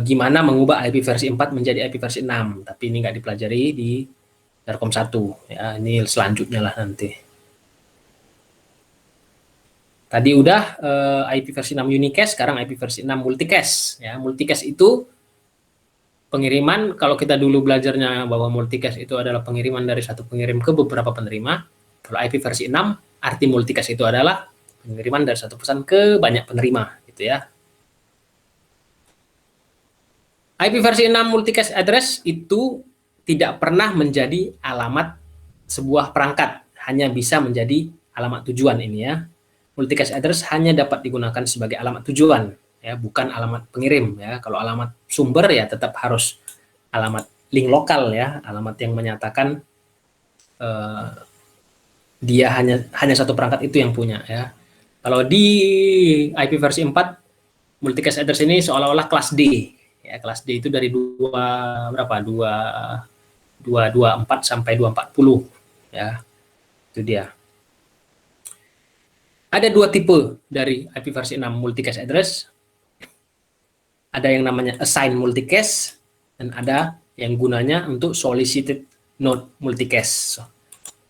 gimana mengubah IP versi 4 menjadi IP versi 6, tapi ini nggak dipelajari di Darkom 1, ya, ini selanjutnya lah nanti. Tadi udah IP versi 6 unicast, sekarang IP versi 6 multicast. Ya, multicast itu pengiriman, kalau kita dulu belajarnya bahwa multicast itu adalah pengiriman dari satu pengirim ke beberapa penerima, kalau IP versi 6, arti multicast itu adalah pengiriman dari satu pesan ke banyak penerima, gitu ya. IP versi 6 multicast address itu tidak pernah menjadi alamat sebuah perangkat, hanya bisa menjadi alamat tujuan ini ya. Multicast address hanya dapat digunakan sebagai alamat tujuan, ya, bukan alamat pengirim ya. Kalau alamat sumber ya tetap harus alamat link lokal ya, alamat yang menyatakan dia hanya satu perangkat itu yang punya ya. Kalau di IP versi 4 multicast address ini seolah-olah kelas D ya, kelas D itu dari 224 sampai 240 ya. Itu dia. Ada dua tipe dari IP versi 6 multicast address. Ada yang namanya assign multicast dan ada yang gunanya untuk solicited node multicast.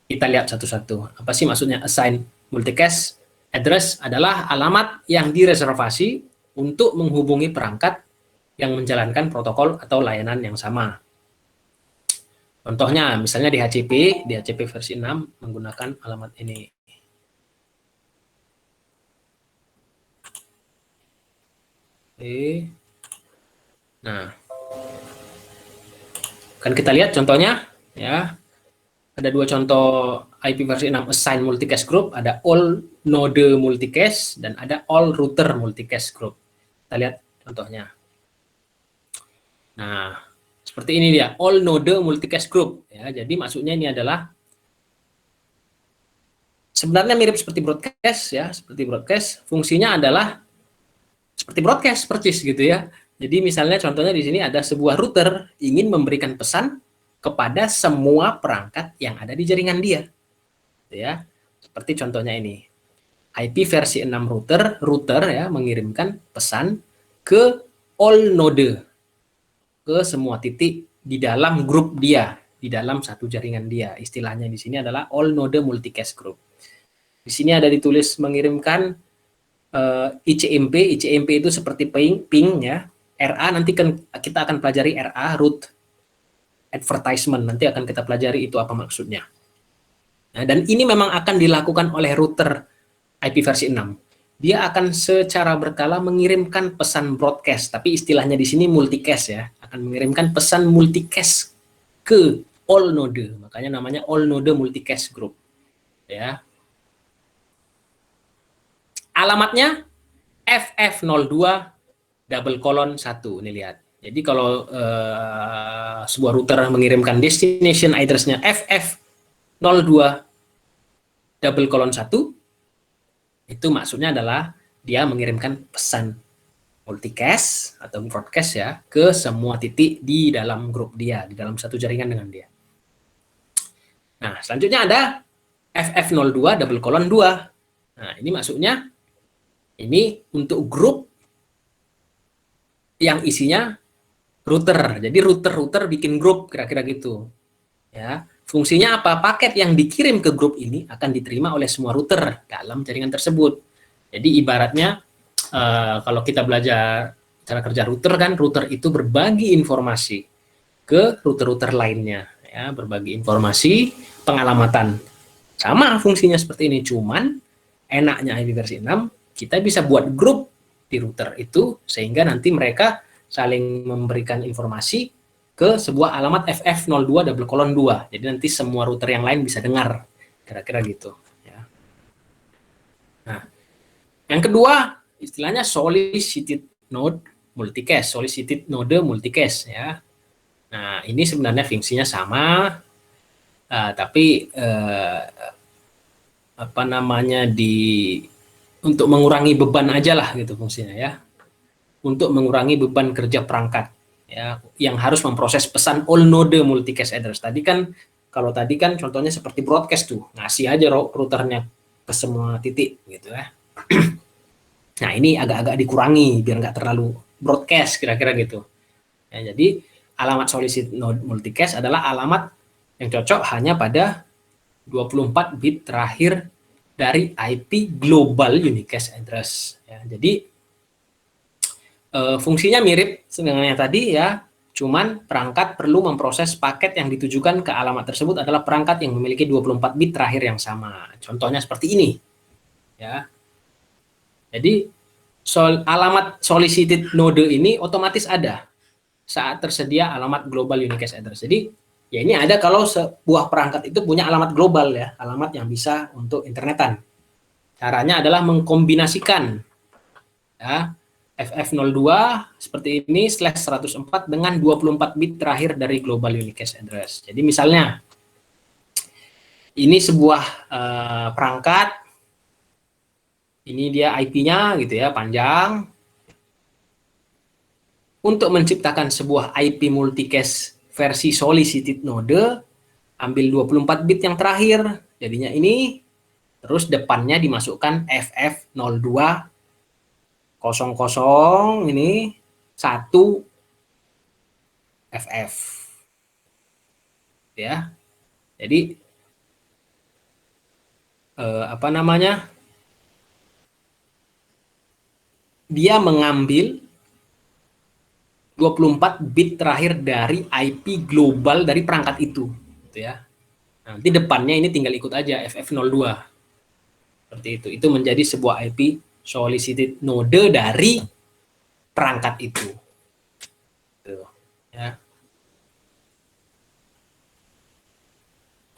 Kita lihat satu-satu. Apa sih maksudnya assign multicast? Address adalah alamat yang direservasi untuk menghubungi perangkat yang menjalankan protokol atau layanan yang sama. Contohnya, misalnya di HCP versi 6 menggunakan alamat ini. Oke. Nah, kan kita lihat contohnya, ya. Ada dua contoh IP versi 6 assign multicast group, ada all node multicast dan ada all router multicast group. Kita lihat contohnya. Nah, seperti ini dia, all node multicast group ya. Jadi maksudnya ini adalah sebenarnya mirip seperti broadcast ya, seperti broadcast, fungsinya adalah seperti broadcast persis gitu ya. Jadi misalnya contohnya di sini ada sebuah router ingin memberikan pesan kepada semua perangkat yang ada di jaringan dia. Ya. Seperti contohnya ini. IP versi 6 router ya mengirimkan pesan ke all node, ke semua titik di dalam grup dia, di dalam satu jaringan dia. Istilahnya di sini adalah all node multicast group. Di sini ada ditulis mengirimkan ICMP itu seperti ping ya. RA nanti kan kita akan pelajari RA, route advertisement, nanti akan kita pelajari itu apa maksudnya. Nah, dan ini memang akan dilakukan oleh router IP versi 6. Dia akan secara berkala mengirimkan pesan broadcast, tapi istilahnya di sini multicast ya, akan mengirimkan pesan multicast ke all node, makanya namanya all node multicast group. Ya. Alamatnya FF02:1, ini lihat. Jadi kalau sebuah router mengirimkan destination address-nya FF02:1, itu maksudnya adalah dia mengirimkan pesan multicast atau broadcast ya ke semua titik di dalam grup dia, di dalam satu jaringan dengan dia. Nah, selanjutnya ada FF02:2. Nah, ini maksudnya ini untuk grup yang isinya router. Jadi router bikin grup kira-kira gitu. Ya, fungsinya apa? Paket yang dikirim ke grup ini akan diterima oleh semua router dalam jaringan tersebut. Jadi ibaratnya kalau kita belajar cara kerja router kan, router itu berbagi informasi ke router-router lainnya, ya, berbagi informasi pengalamatan. Sama fungsinya seperti ini, cuman enaknya IP versi 6 kita bisa buat grup di router itu sehingga nanti mereka saling memberikan informasi ke sebuah alamat FF02:2. Jadi nanti semua router yang lain bisa dengar, kira-kira gitu. Ya. Nah, Yang kedua, istilahnya solicited node multicast ya. Nah, ini sebenarnya fungsinya sama, tapi apa namanya untuk mengurangi beban aja lah gitu fungsinya ya. Untuk mengurangi beban kerja perangkat ya yang harus memproses pesan all node multicast address. Kalau tadi kan contohnya seperti broadcast tuh, ngasih aja routernya ke semua titik gitu ya. Nah, ini agak-agak dikurangi biar nggak terlalu broadcast kira-kira gitu. Ya, jadi alamat solicited node multicast adalah alamat yang cocok hanya pada 24 bit terakhir dari IP global unicast address. Ya, jadi fungsinya mirip dengan yang tadi ya, cuman perangkat perlu memproses paket yang ditujukan ke alamat tersebut adalah perangkat yang memiliki 24 bit terakhir yang sama. Contohnya seperti ini. Ya. Jadi alamat solicited node ini otomatis ada saat tersedia alamat global unicast address. Jadi ya ini ada kalau sebuah perangkat itu punya alamat global ya, alamat yang bisa untuk internetan. Caranya adalah mengkombinasikan ya, FF02 seperti ini /104 dengan 24 bit terakhir dari global unicast address. Jadi misalnya ini sebuah perangkat, ini dia IP-nya gitu ya, panjang. Untuk menciptakan sebuah IP multicast versi solicited node, ambil 24 bit yang terakhir, jadinya ini, terus depannya dimasukkan FF02 00 ini 1 FF. Ya. Jadi apa namanya? Dia mengambil 24 bit terakhir dari IP global dari perangkat itu, gitu ya. Nanti depannya ini tinggal ikut aja FF02. Seperti itu. Itu menjadi sebuah IP solicited node dari perangkat itu. Tuh, ya.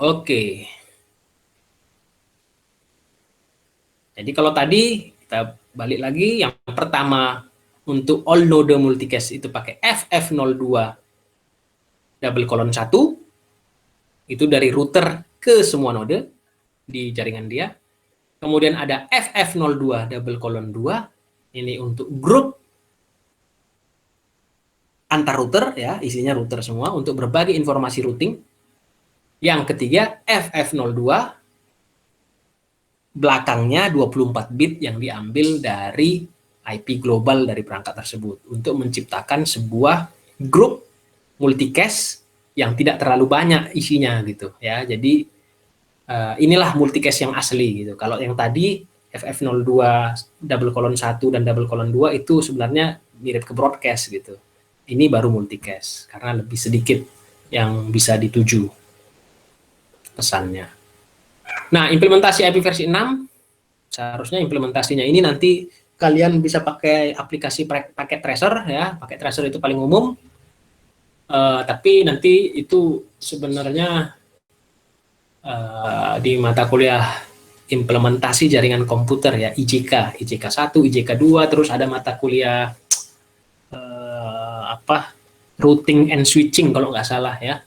Oke. Jadi kalau tadi kita balik lagi, yang pertama untuk all node multicast itu pakai FF02 1 itu dari router ke semua node di jaringan dia. Kemudian ada FF02 2 ini untuk grup antar router ya, isinya router semua untuk berbagi informasi routing. Yang ketiga FF02 belakangnya 24 bit yang diambil dari IP global dari perangkat tersebut untuk menciptakan sebuah grup multicast yang tidak terlalu banyak isinya gitu ya. Jadi inilah multicast yang asli gitu. Kalau yang tadi FF02 1 dan 2 itu sebenarnya mirip ke broadcast gitu. Ini baru multicast karena lebih sedikit yang bisa dituju pesannya. Nah, implementasi IP versi 6 seharusnya implementasinya ini nanti kalian bisa pakai aplikasi paket tracer ya. Paket tracer itu paling umum. Tapi nanti itu sebenarnya di mata kuliah implementasi jaringan komputer ya, IJK 1, IJK 2, terus ada mata kuliah routing and switching kalau nggak salah ya.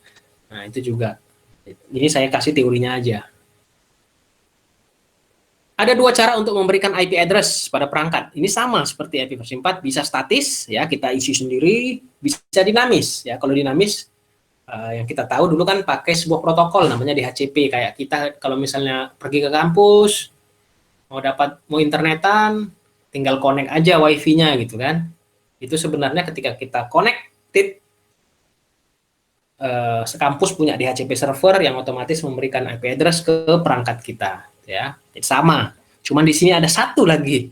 Nah, itu juga. Ini saya kasih teorinya aja. Ada dua cara untuk memberikan IP address pada perangkat. Ini sama seperti IP versi 4, bisa statis ya, kita isi sendiri, bisa dinamis ya. Kalau dinamis yang kita tahu dulu kan pakai sebuah protokol namanya DHCP, kayak kita kalau misalnya pergi ke kampus mau internetan tinggal connect aja wifi-nya gitu kan. Itu sebenarnya ketika kita connected sekampus punya DHCP server yang otomatis memberikan IP address ke perangkat kita ya. Sama. Cuman di sini ada satu lagi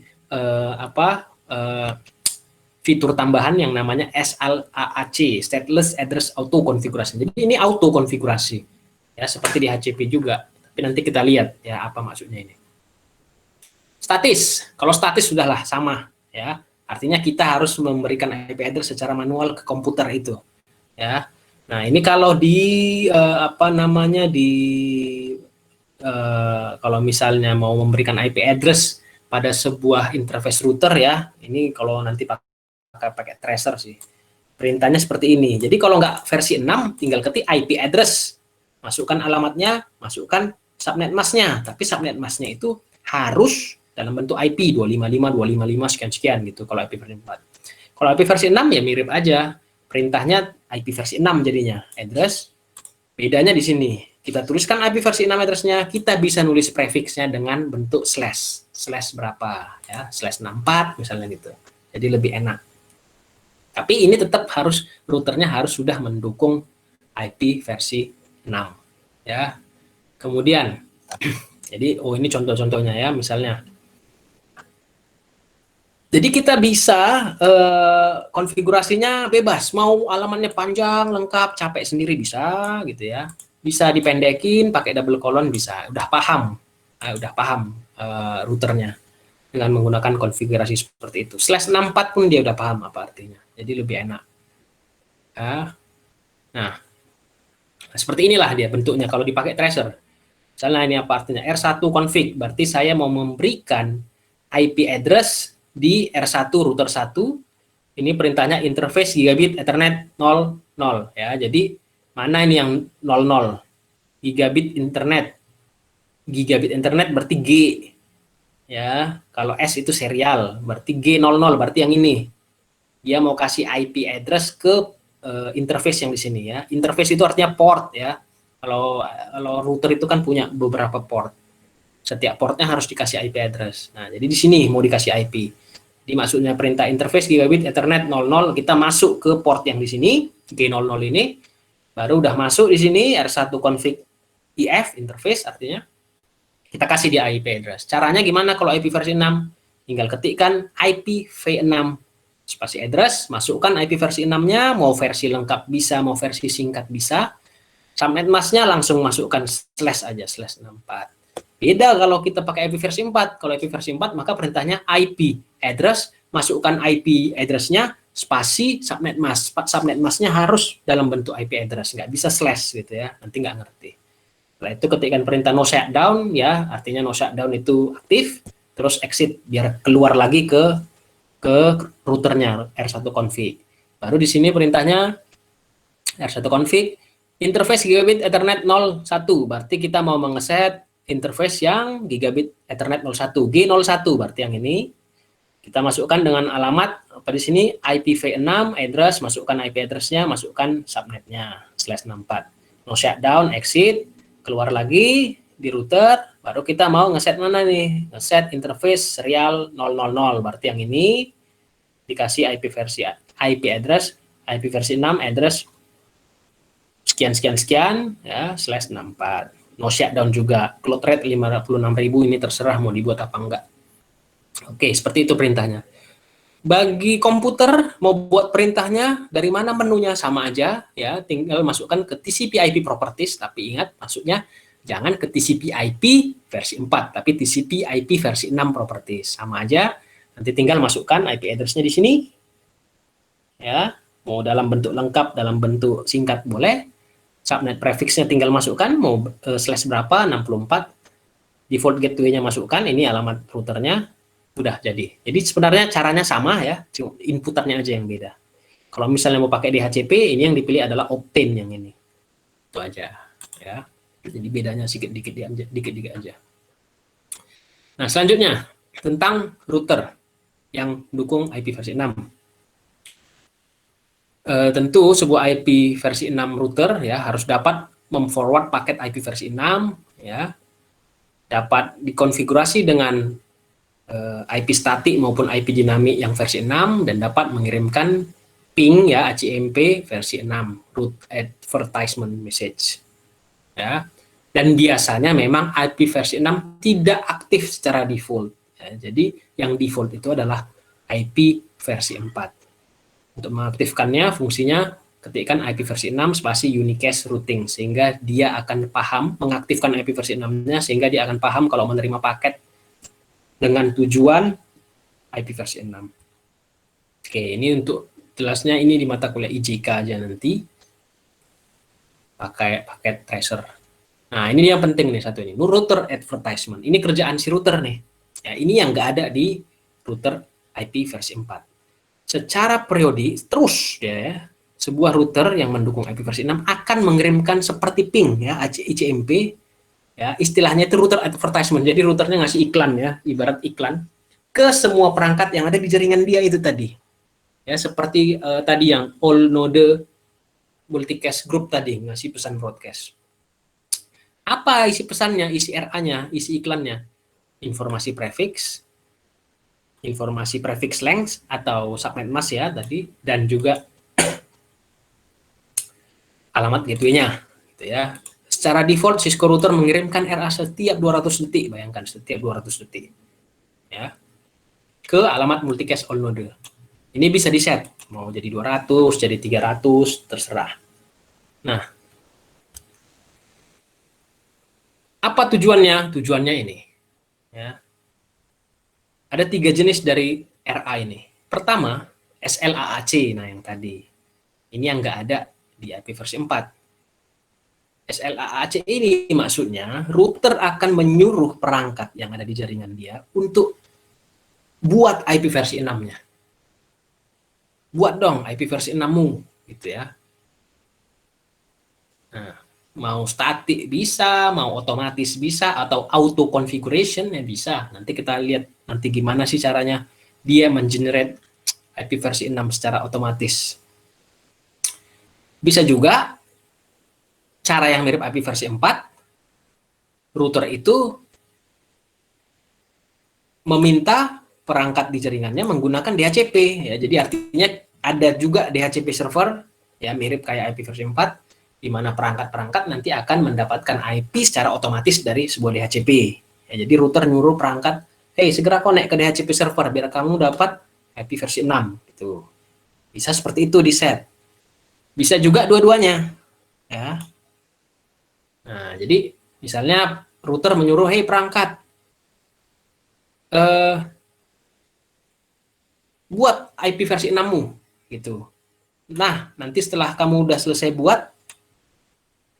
fitur tambahan yang namanya SLAAC, Stateless Address Auto Configuration. Jadi ini auto konfigurasi. Ya, seperti di HCP juga. Tapi nanti kita lihat ya apa maksudnya ini. Statis. Kalau statis sudahlah sama ya. Artinya kita harus memberikan IP address secara manual ke komputer itu. Ya. Nah, ini kalau kalau misalnya mau memberikan IP address pada sebuah interface router ya, ini kalau nanti pakai tracer sih. Perintahnya seperti ini. Jadi kalau nggak versi 6, tinggal ketik IP address. Masukkan alamatnya, masukkan subnet masknya. Tapi subnet masknya itu harus dalam bentuk IP 255, 255, sekian-sekian gitu kalau IP versi 4. Kalau IP versi 6 ya mirip aja. Perintahnya IP versi 6 jadinya. Address, bedanya di sini. Kita tuliskan IP versi 6 address-nya, kita bisa nulis prefixnya dengan bentuk slash. Slash berapa ya, slash 64 misalnya gitu. Jadi lebih enak. Tapi ini tetap harus, routernya harus sudah mendukung IP versi 6 ya. Kemudian jadi ini contoh-contohnya ya, misalnya. Jadi kita bisa konfigurasinya bebas, mau alamatnya panjang, lengkap, capek sendiri bisa gitu ya. Bisa dipendekin pakai double colon bisa. Udah paham routernya dengan menggunakan konfigurasi seperti itu. /64 pun dia udah paham apa artinya. Jadi lebih enak. Ya. Nah, seperti inilah dia bentuknya kalau dipakai tracer. Misalnya ini apa artinya? R1 config, berarti saya mau memberikan IP address di R1 router 1. Ini perintahnya interface gigabit ethernet 00 ya. Jadi mana ini yang 00? Gigabit internet. Gigabit internet berarti G. Ya, kalau S itu serial, berarti G00 berarti yang ini. Dia mau kasih IP address ke interface yang di sini ya. Interface itu artinya port ya. Kalau router itu kan punya beberapa port. Setiap portnya harus dikasih IP address. Nah, jadi di sini mau dikasih IP. Jadi maksudnya perintah interface gigabit ethernet 00, kita masuk ke port yang di sini, G00 ini, baru udah masuk di sini R1 config IF interface artinya kita kasih di IP address. Caranya gimana kalau IP versi 6? Tinggal ketikkan IPv6 spasi address, masukkan IP versi 6-nya, mau versi lengkap bisa, mau versi singkat bisa. Subnet masknya langsung masukkan slash aja, /64. Beda kalau kita pakai IP versi 4. Kalau IP versi 4 maka perintahnya IP address, masukkan IP address-nya spasi subnet mask. Subnet mask-nya harus dalam bentuk IP address, nggak bisa slash gitu ya. Nanti nggak ngerti. Setelah itu ketikkan perintah no shutdown ya, artinya no shutdown itu aktif, terus exit biar keluar lagi ke routernya R1 config. Baru di sini perintahnya R1 config interface gigabit ethernet 01, berarti kita mau mengeset interface yang gigabit ethernet 01, G01 berarti yang ini. Kita masukkan dengan alamat apa di sini IPv6 address, masukkan IP address-nya, masukkan subnetnya /64. No shutdown, exit, keluar lagi di router, baru kita mau ngeset mana nih? Ngeset interface serial 000, berarti yang ini dikasih IP address, IP versi 6 address sekian ya /64. No shutdown juga, cloud rate 56.000, ini terserah mau dibuat apa enggak. Oke, seperti itu perintahnya. Bagi komputer mau buat perintahnya dari mana, menunya sama aja ya, tinggal masukkan ke TCP/IP properties, tapi ingat maksudnya jangan ke TCP/IP versi 4, tapi TCP/IP versi 6 properties, sama aja. Nanti tinggal masukkan IP address-nya di sini. Ya, mau dalam bentuk lengkap, dalam bentuk singkat boleh. Subnet prefix-nya tinggal masukkan, mau slash berapa, 64. Default gateway-nya masukkan, ini alamat routernya, udah jadi. Jadi sebenarnya caranya sama ya, inputannya aja yang beda. Kalau misalnya mau pakai DHCP, ini yang dipilih adalah Optane yang ini. Itu aja ya. Jadi bedanya sedikit aja. Nah, selanjutnya tentang router yang dukung IP versi 6. Tentu sebuah IP versi 6 router ya harus dapat memforward paket IP versi 6 ya. Dapat dikonfigurasi dengan IP statik maupun IP dinamik yang versi 6 dan dapat mengirimkan ping ya ACMP versi 6, root advertisement message. Ya. Dan biasanya memang IP versi 6 tidak aktif secara default. Ya. Jadi yang default itu adalah IP versi 4. Untuk mengaktifkannya, fungsinya ketikkan IP versi 6 spasi unicast routing, sehingga dia akan paham, mengaktifkan IP versi 6-nya, sehingga dia akan paham kalau menerima paket dengan tujuan IP versi 6. Oke, ini untuk jelasnya ini di mata kuliah IJK aja nanti, pakai paket tracer. Nah, ini yang penting nih satu ini, router advertisement. Ini kerjaan si router nih. Ya, ini yang nggak ada di router IP versi 4. Secara periodik terus ya, sebuah router yang mendukung IP versi 6 akan mengirimkan seperti ping ya, ICMP ya, istilahnya itu router advertisement. Jadi routernya ngasih iklan ya, ibarat iklan ke semua perangkat yang ada di jaringan dia itu tadi. Ya, seperti tadi yang all node multicast group tadi ngasih pesan broadcast. Apa isi pesannya, isi RA-nya, isi iklannya? Informasi prefix length atau subnet mask ya tadi, dan juga alamat gateway-nya gitu ya. Secara default Cisco router mengirimkan RA setiap 200 detik, bayangkan setiap 200 detik ya, ke alamat multicast all node. Ini bisa di set mau jadi 200, jadi 300, terserah. Nah, apa tujuannya? Tujuannya ini ya. Ada 3 jenis dari RA ini. Pertama, SLAAC, nah yang tadi. Ini yang nggak ada di IP versi 4. SLAAC ini maksudnya router akan menyuruh perangkat yang ada di jaringan dia untuk buat IP versi 6-nya. Buat dong IP versi 6-mu, gitu ya. Nah, mau statik bisa, mau otomatis bisa, atau auto configuration ya bisa. Nanti kita lihat nanti gimana sih caranya dia mengenerate IP versi 6 secara otomatis. Bisa juga cara yang mirip IP versi 4, router itu meminta perangkat di jaringannya menggunakan DHCP ya. Jadi artinya ada juga DHCP server ya, mirip kayak IP versi 4, di mana perangkat-perangkat nanti akan mendapatkan IP secara otomatis dari sebuah DHCP. Ya, jadi router nyuruh perangkat, hey segera connect ke DHCP server biar kamu dapat IP versi 6 gitu. Bisa seperti itu di set. Bisa juga dua-duanya ya. Nah, jadi misalnya router menyuruh, hey perangkat, buat IP versi 6-mu gitu. Nah, nanti setelah kamu udah selesai buat,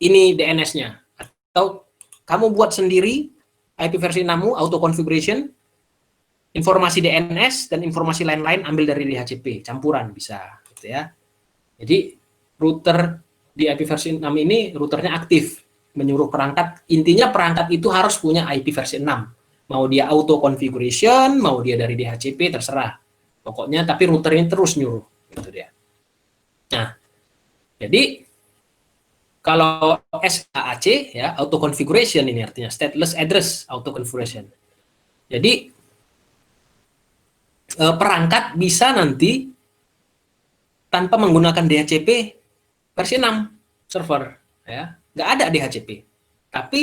ini DNS-nya. Atau kamu buat sendiri IP versi 6-mu, auto configuration, informasi DNS dan informasi lain-lain ambil dari DHCP, campuran bisa gitu ya. Jadi router di IP versi 6 ini routernya aktif, menyuruh perangkat, intinya perangkat itu harus punya IP versi 6. Mau dia auto configuration, mau dia dari DHCP, terserah. Pokoknya tapi router ini terus nyuruh gitu dia. Nah, jadi kalau SAAC ya, auto configuration ini artinya stateless address auto configuration. Jadi perangkat bisa nanti tanpa menggunakan DHCP versi 6 server ya, nggak ada DHCP. Tapi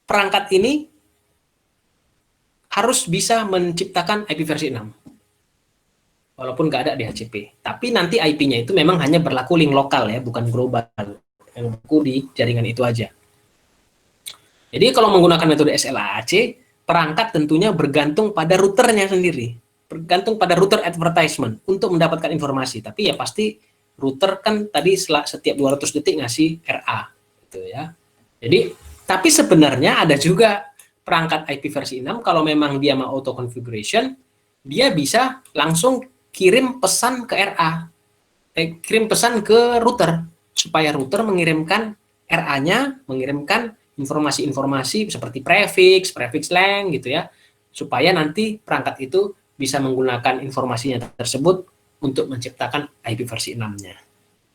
perangkat ini harus bisa menciptakan IP versi 6. Walaupun nggak ada DHCP. Tapi nanti IP-nya itu memang hanya berlaku link lokal ya, bukan global. Yang berlaku di jaringan itu aja. Jadi kalau menggunakan metode SLAAC, perangkat tentunya bergantung pada routernya sendiri. Bergantung pada router advertisement untuk mendapatkan informasi. Tapi ya pasti router kan tadi setiap 200 detik ngasih RA. Gitu ya. Jadi, tapi sebenarnya ada juga perangkat IP versi 6, kalau memang dia mau auto configuration, dia bisa langsung kirim pesan ke RA, kirim pesan ke router, supaya router mengirimkan RA-nya, mengirimkan informasi-informasi seperti prefix length gitu ya, supaya nanti perangkat itu bisa menggunakan informasinya tersebut untuk menciptakan IP versi 6-nya.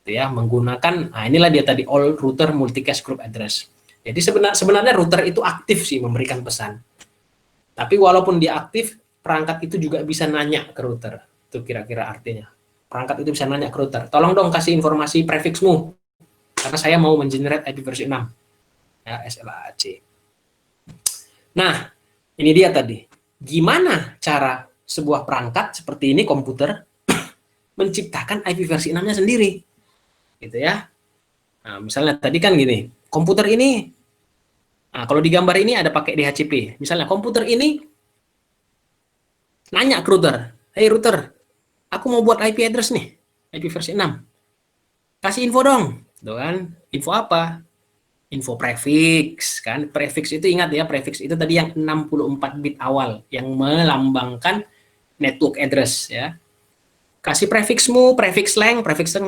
Gitu ya, menggunakan, nah inilah dia tadi all router multicast group address. Jadi sebenarnya router itu aktif sih memberikan pesan. Tapi walaupun dia aktif, perangkat itu juga bisa nanya ke router. Itu kira-kira artinya. Perangkat itu bisa nanya ke router. Tolong dong kasih informasi prefixmu. Karena saya mau mengenerate IP versi 6. Ya, SLAAC. Nah, ini dia tadi. Gimana cara sebuah perangkat seperti ini, komputer, menciptakan IP versi 6-nya sendiri. Gitu ya. Nah, misalnya tadi kan gini, komputer ini, nah kalau di gambar ini ada pakai DHCP. Misalnya komputer ini nanya ke router, hey router, aku mau buat IP address nih, IP versi 6. Kasih info dong. Tuh kan, info apa? info prefix kan. Prefix itu ingat ya, prefix itu tadi yang 64 bit awal yang melambangkan network address ya. Kasih prefixmu, prefix lang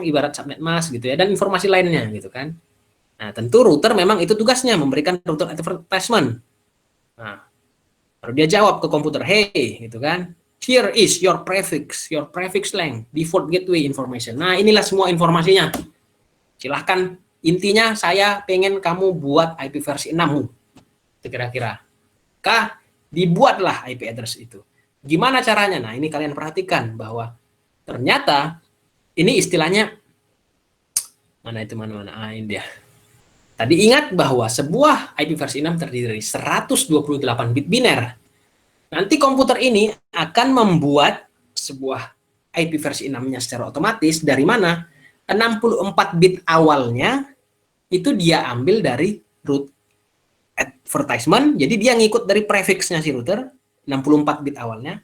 ibarat subnet mask gitu ya, dan informasi lainnya gitu kan. Nah, tentu router memang itu tugasnya memberikan router advertisement. Nah, baru dia jawab ke komputer, hey gitu kan. Here is your prefix lang, default gateway information. Nah, inilah semua informasinya. Silahkan, intinya saya pengen kamu buat IP versi 6. Itu kira-kira. Dibuatlah IP address itu. Gimana caranya? Nah, ini kalian perhatikan bahwa ternyata ini istilahnya mana. Ini dia. Tadi ingat bahwa sebuah IP versi 6 terdiri dari 128 bit biner. Nanti komputer ini akan membuat sebuah IP versi 6-nya secara otomatis dari mana? 64 bit awalnya itu dia ambil dari root advertisement, jadi dia ngikut dari prefixnya si router, 64 bit awalnya.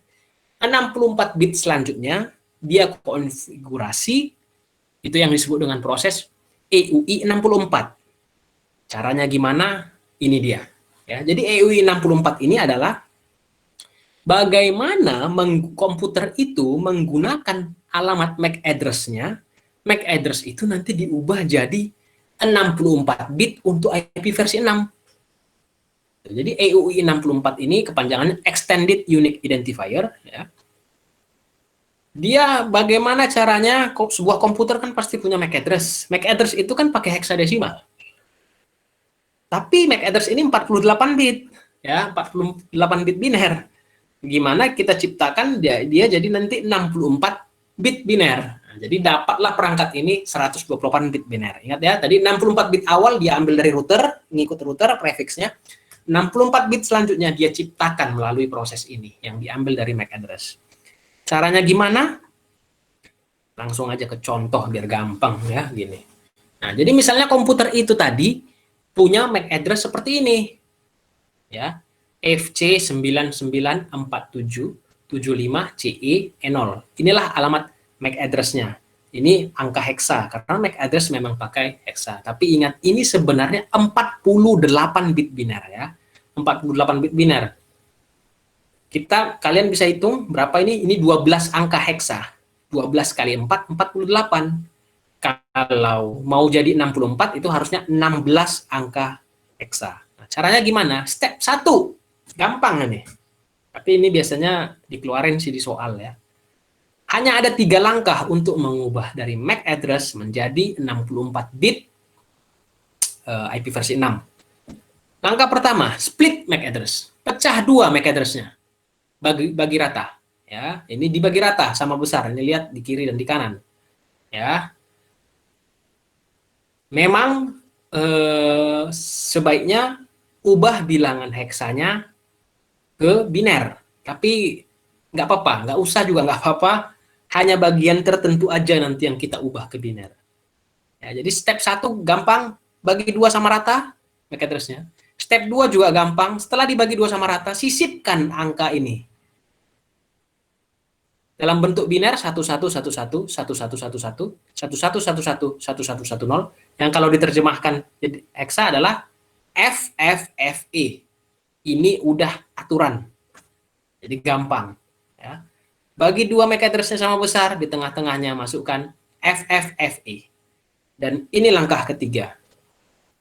64 bit selanjutnya dia konfigurasi, itu yang disebut dengan proses EUI 64. Caranya gimana? Ini dia. Ya, jadi EUI 64 ini adalah bagaimana komputer itu menggunakan alamat MAC address-nya. MAC address itu nanti diubah jadi 64 bit untuk IP versi 6. Jadi EUI 64 ini kepanjangannya Extended Unique Identifier. Ya. Dia bagaimana caranya, sebuah komputer kan pasti punya MAC address. MAC address itu kan pakai hexadesimal. Tapi MAC address ini 48 bit. Ya, 48 bit biner. Gimana kita ciptakan dia jadi nanti 64 bit biner. Nah, jadi dapatlah perangkat ini 128 bit biner. Ingat ya, tadi 64 bit awal dia ambil dari router, ngikut router prefixnya. 64 bit selanjutnya dia ciptakan melalui proses ini yang diambil dari MAC address. Caranya gimana? Langsung aja ke contoh biar gampang ya, gini. Nah, jadi misalnya komputer itu tadi punya MAC address seperti ini. Ya. FC994775CE0. Inilah alamat MAC address-nya. Ini angka hexa, karena MAC address memang pakai hexa. Tapi ingat, ini sebenarnya 48 bit biner ya. 48 bit biner. Kalian bisa hitung berapa ini? Ini 12 angka hexa. 12 kali 4, 48. Kalau mau jadi 64, itu harusnya 16 angka hexa. Nah, caranya gimana? Step 1. Gampang nih. Tapi ini biasanya dikeluarin sih di soal ya. Hanya ada 3 langkah untuk mengubah dari MAC address menjadi 64 bit IP versi 6. Langkah pertama, split MAC address. Pecah 2 MAC address-nya. Bagi rata. Ya, ini dibagi rata sama besar. Ini lihat di kiri dan di kanan. Ya. Memang sebaiknya ubah bilangan heksanya ke biner, tapi nggak apa-apa, nggak usah juga nggak apa-apa, hanya bagian tertentu aja nanti yang kita ubah ke biner. Ya, jadi step 1 gampang, bagi 2 sama rata MAC address-nya. Step 2 juga gampang, setelah dibagi 2 sama rata, sisipkan angka ini dalam bentuk biner 1111 1111 1111 1110, yang kalau diterjemahkan jadi hexa adalah FFFE. Ini udah aturan. Jadi gampang. Ya. Bagi 2 MAC address-nya sama besar, di tengah-tengahnya masukkan FFFE. Dan ini langkah ketiga.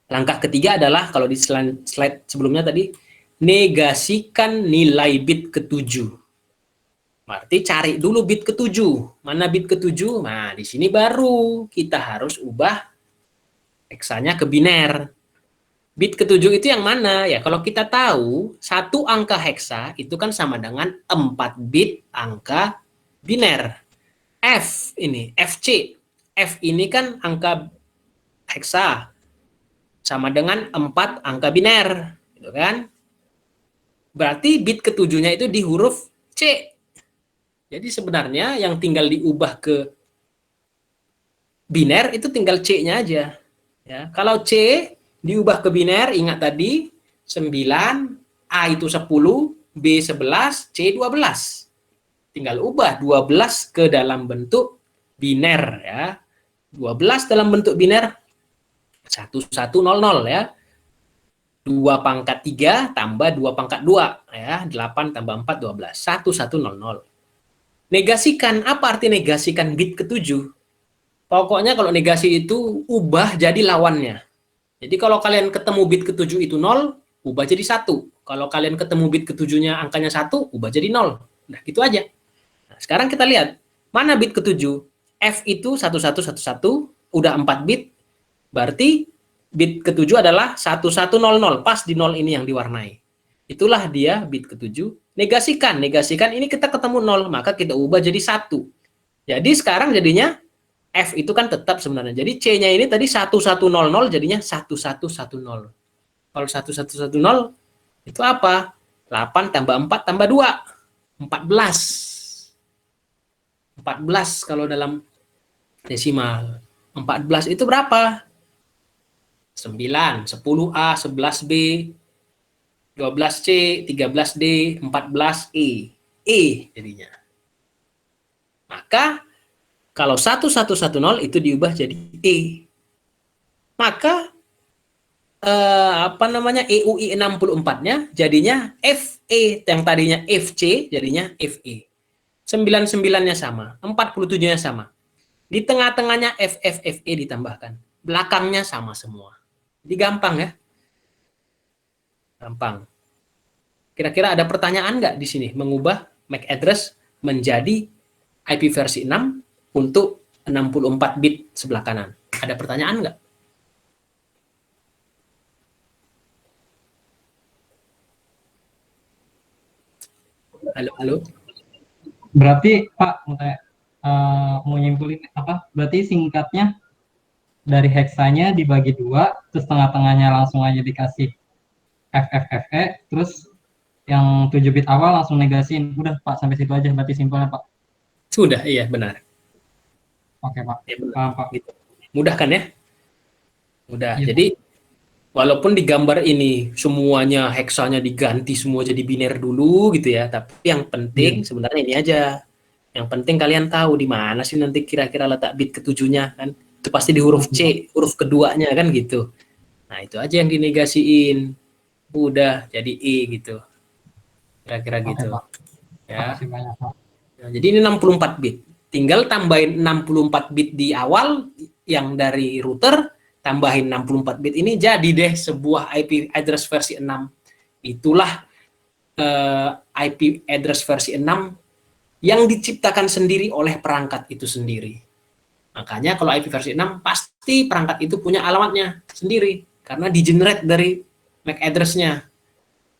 Langkah ketiga adalah, kalau di slide sebelumnya tadi, negasikan nilai bit ke-7. Berarti cari dulu bit ke-7. Mana bit ke-7? Nah, di sini baru kita harus ubah heksanya ke biner. Bit ke-7 itu yang mana? Ya, kalau kita tahu, 1 angka heksa itu kan sama dengan 4 bit angka biner. F ini, FC. F ini kan angka heksa. Sama dengan 4 angka biner. Gitu kan? Berarti bit ke-7-nya itu di huruf C. Jadi sebenarnya yang tinggal diubah ke biner itu tinggal C-nya aja. Ya, kalau C diubah ke biner, ingat tadi 9, A itu 10, B 11, C 12. Tinggal ubah 12 ke dalam bentuk biner ya. 12 dalam bentuk biner 1100 ya. 2 pangkat 3 tambah 2 pangkat 2, ya, 8 tambah 4, 12, 1100. Negasikan, apa arti negasikan bit ke-7? Pokoknya kalau negasi itu ubah jadi lawannya. Jadi kalau kalian ketemu bit ke-7 itu 0, ubah jadi 1. Kalau kalian ketemu bit ke-7-nya angkanya 1, ubah jadi 0. Nah, gitu aja. Nah, sekarang kita lihat, mana bit ke-7? F itu 1111, udah 4 bit, berarti bit ke-7 adalah 1100, pas di 0 ini yang diwarnai. Itulah dia bit ke-7. Negasikan ini kita ketemu 0, maka kita ubah jadi 1. Jadi sekarang jadinya F itu kan tetap sebenarnya. Jadi C-nya ini tadi 1100 jadinya 1110. Kalau 1110 itu apa? 8 tambah 4 tambah 2. 14. 14 kalau dalam desimal. 14 itu berapa? 9, 10A, 11B, 12C, 13D, 14E. E jadinya. Maka kalau 1110 itu diubah jadi E. Maka EUI 64-nya jadinya FE, yang tadinya FC jadinya FE. 99-nya sama, 47-nya sama. Di tengah-tengahnya FE ditambahkan. Belakangnya sama semua. Jadi gampang ya. Gampang. Kira-kira ada pertanyaan nggak di sini mengubah MAC address menjadi IP versi 6 untuk 64 bit sebelah kanan? Ada pertanyaan nggak? Halo. Berarti Pak, mau nyimpulin apa? Berarti singkatnya dari heksanya dibagi 2, terus tengah-tengahnya langsung aja dikasih FFFE, terus yang 7 bit awal langsung negasiin. Udah Pak, sampai situ aja berarti simpelnya Pak. Sudah, iya benar. Oke Pak, Ya, benar. paham Pak. Gitu. Mudah kan ya? Mudah. Iya, Jadi walaupun di gambar ini semuanya heksanya diganti semua jadi biner dulu gitu ya, tapi yang penting sebenarnya ini aja. Yang penting kalian tahu di mana sih nanti kira-kira letak bit ke-7-nya kan. Itu pasti di huruf C, huruf keduanya kan gitu. Nah, itu aja yang dinegasiin. Udah jadi E gitu. Kira-kira Oke, gitu. Pak. Ya. Makasih banyak Pak. Nah, jadi ini 64 bit. Tinggal tambahin 64 bit di awal yang dari router, tambahin 64 bit ini jadi deh sebuah IP address versi 6. Itulah IP address versi 6 yang diciptakan sendiri oleh perangkat itu sendiri. Makanya kalau IP versi 6 pasti perangkat itu punya alamatnya sendiri karena di-generate dari MAC address-nya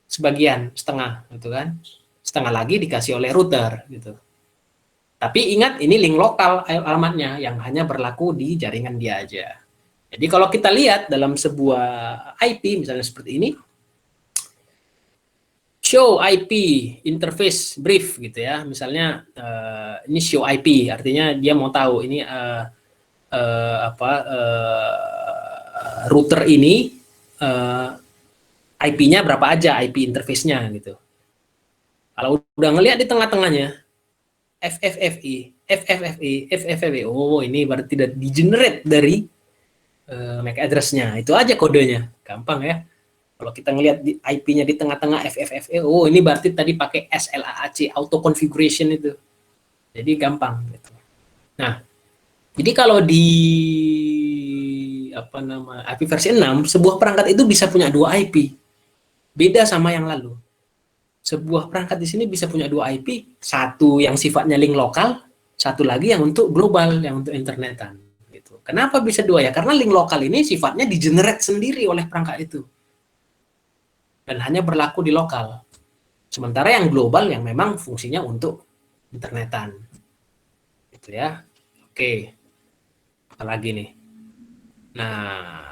sebagian, setengah gitu kan. Setengah lagi dikasih oleh router gitu. Tapi ingat ini link lokal alamatnya yang hanya berlaku di jaringan dia aja. Jadi kalau kita lihat dalam sebuah IP misalnya seperti ini, show IP interface brief gitu ya. Misalnya ini show IP, artinya dia mau tahu ini router ini IP-nya berapa aja, IP interface-nya gitu. Kalau udah ngelihat di tengah-tengahnya FFFE, oh ini berarti di-generate dari MAC address-nya. Itu aja kodenya, gampang ya. Kalau kita ngelihat di IP-nya di tengah-tengah FFFE, oh ini berarti tadi pakai SLAAC, auto configuration itu. Jadi gampang gitu. Nah, jadi kalau di IP versi 6, sebuah perangkat itu bisa punya 2 IP. Beda sama yang lalu. Sebuah perangkat di sini bisa punya 2 IP, satu yang sifatnya link lokal, satu lagi yang untuk global, yang untuk internetan. Gitu. Kenapa bisa 2 ya? Karena link lokal ini sifatnya di-generate sendiri oleh perangkat itu. Dan hanya berlaku di lokal. Sementara yang global yang memang fungsinya untuk internetan. Gitu ya. Oke. Apalagi nih. Nah,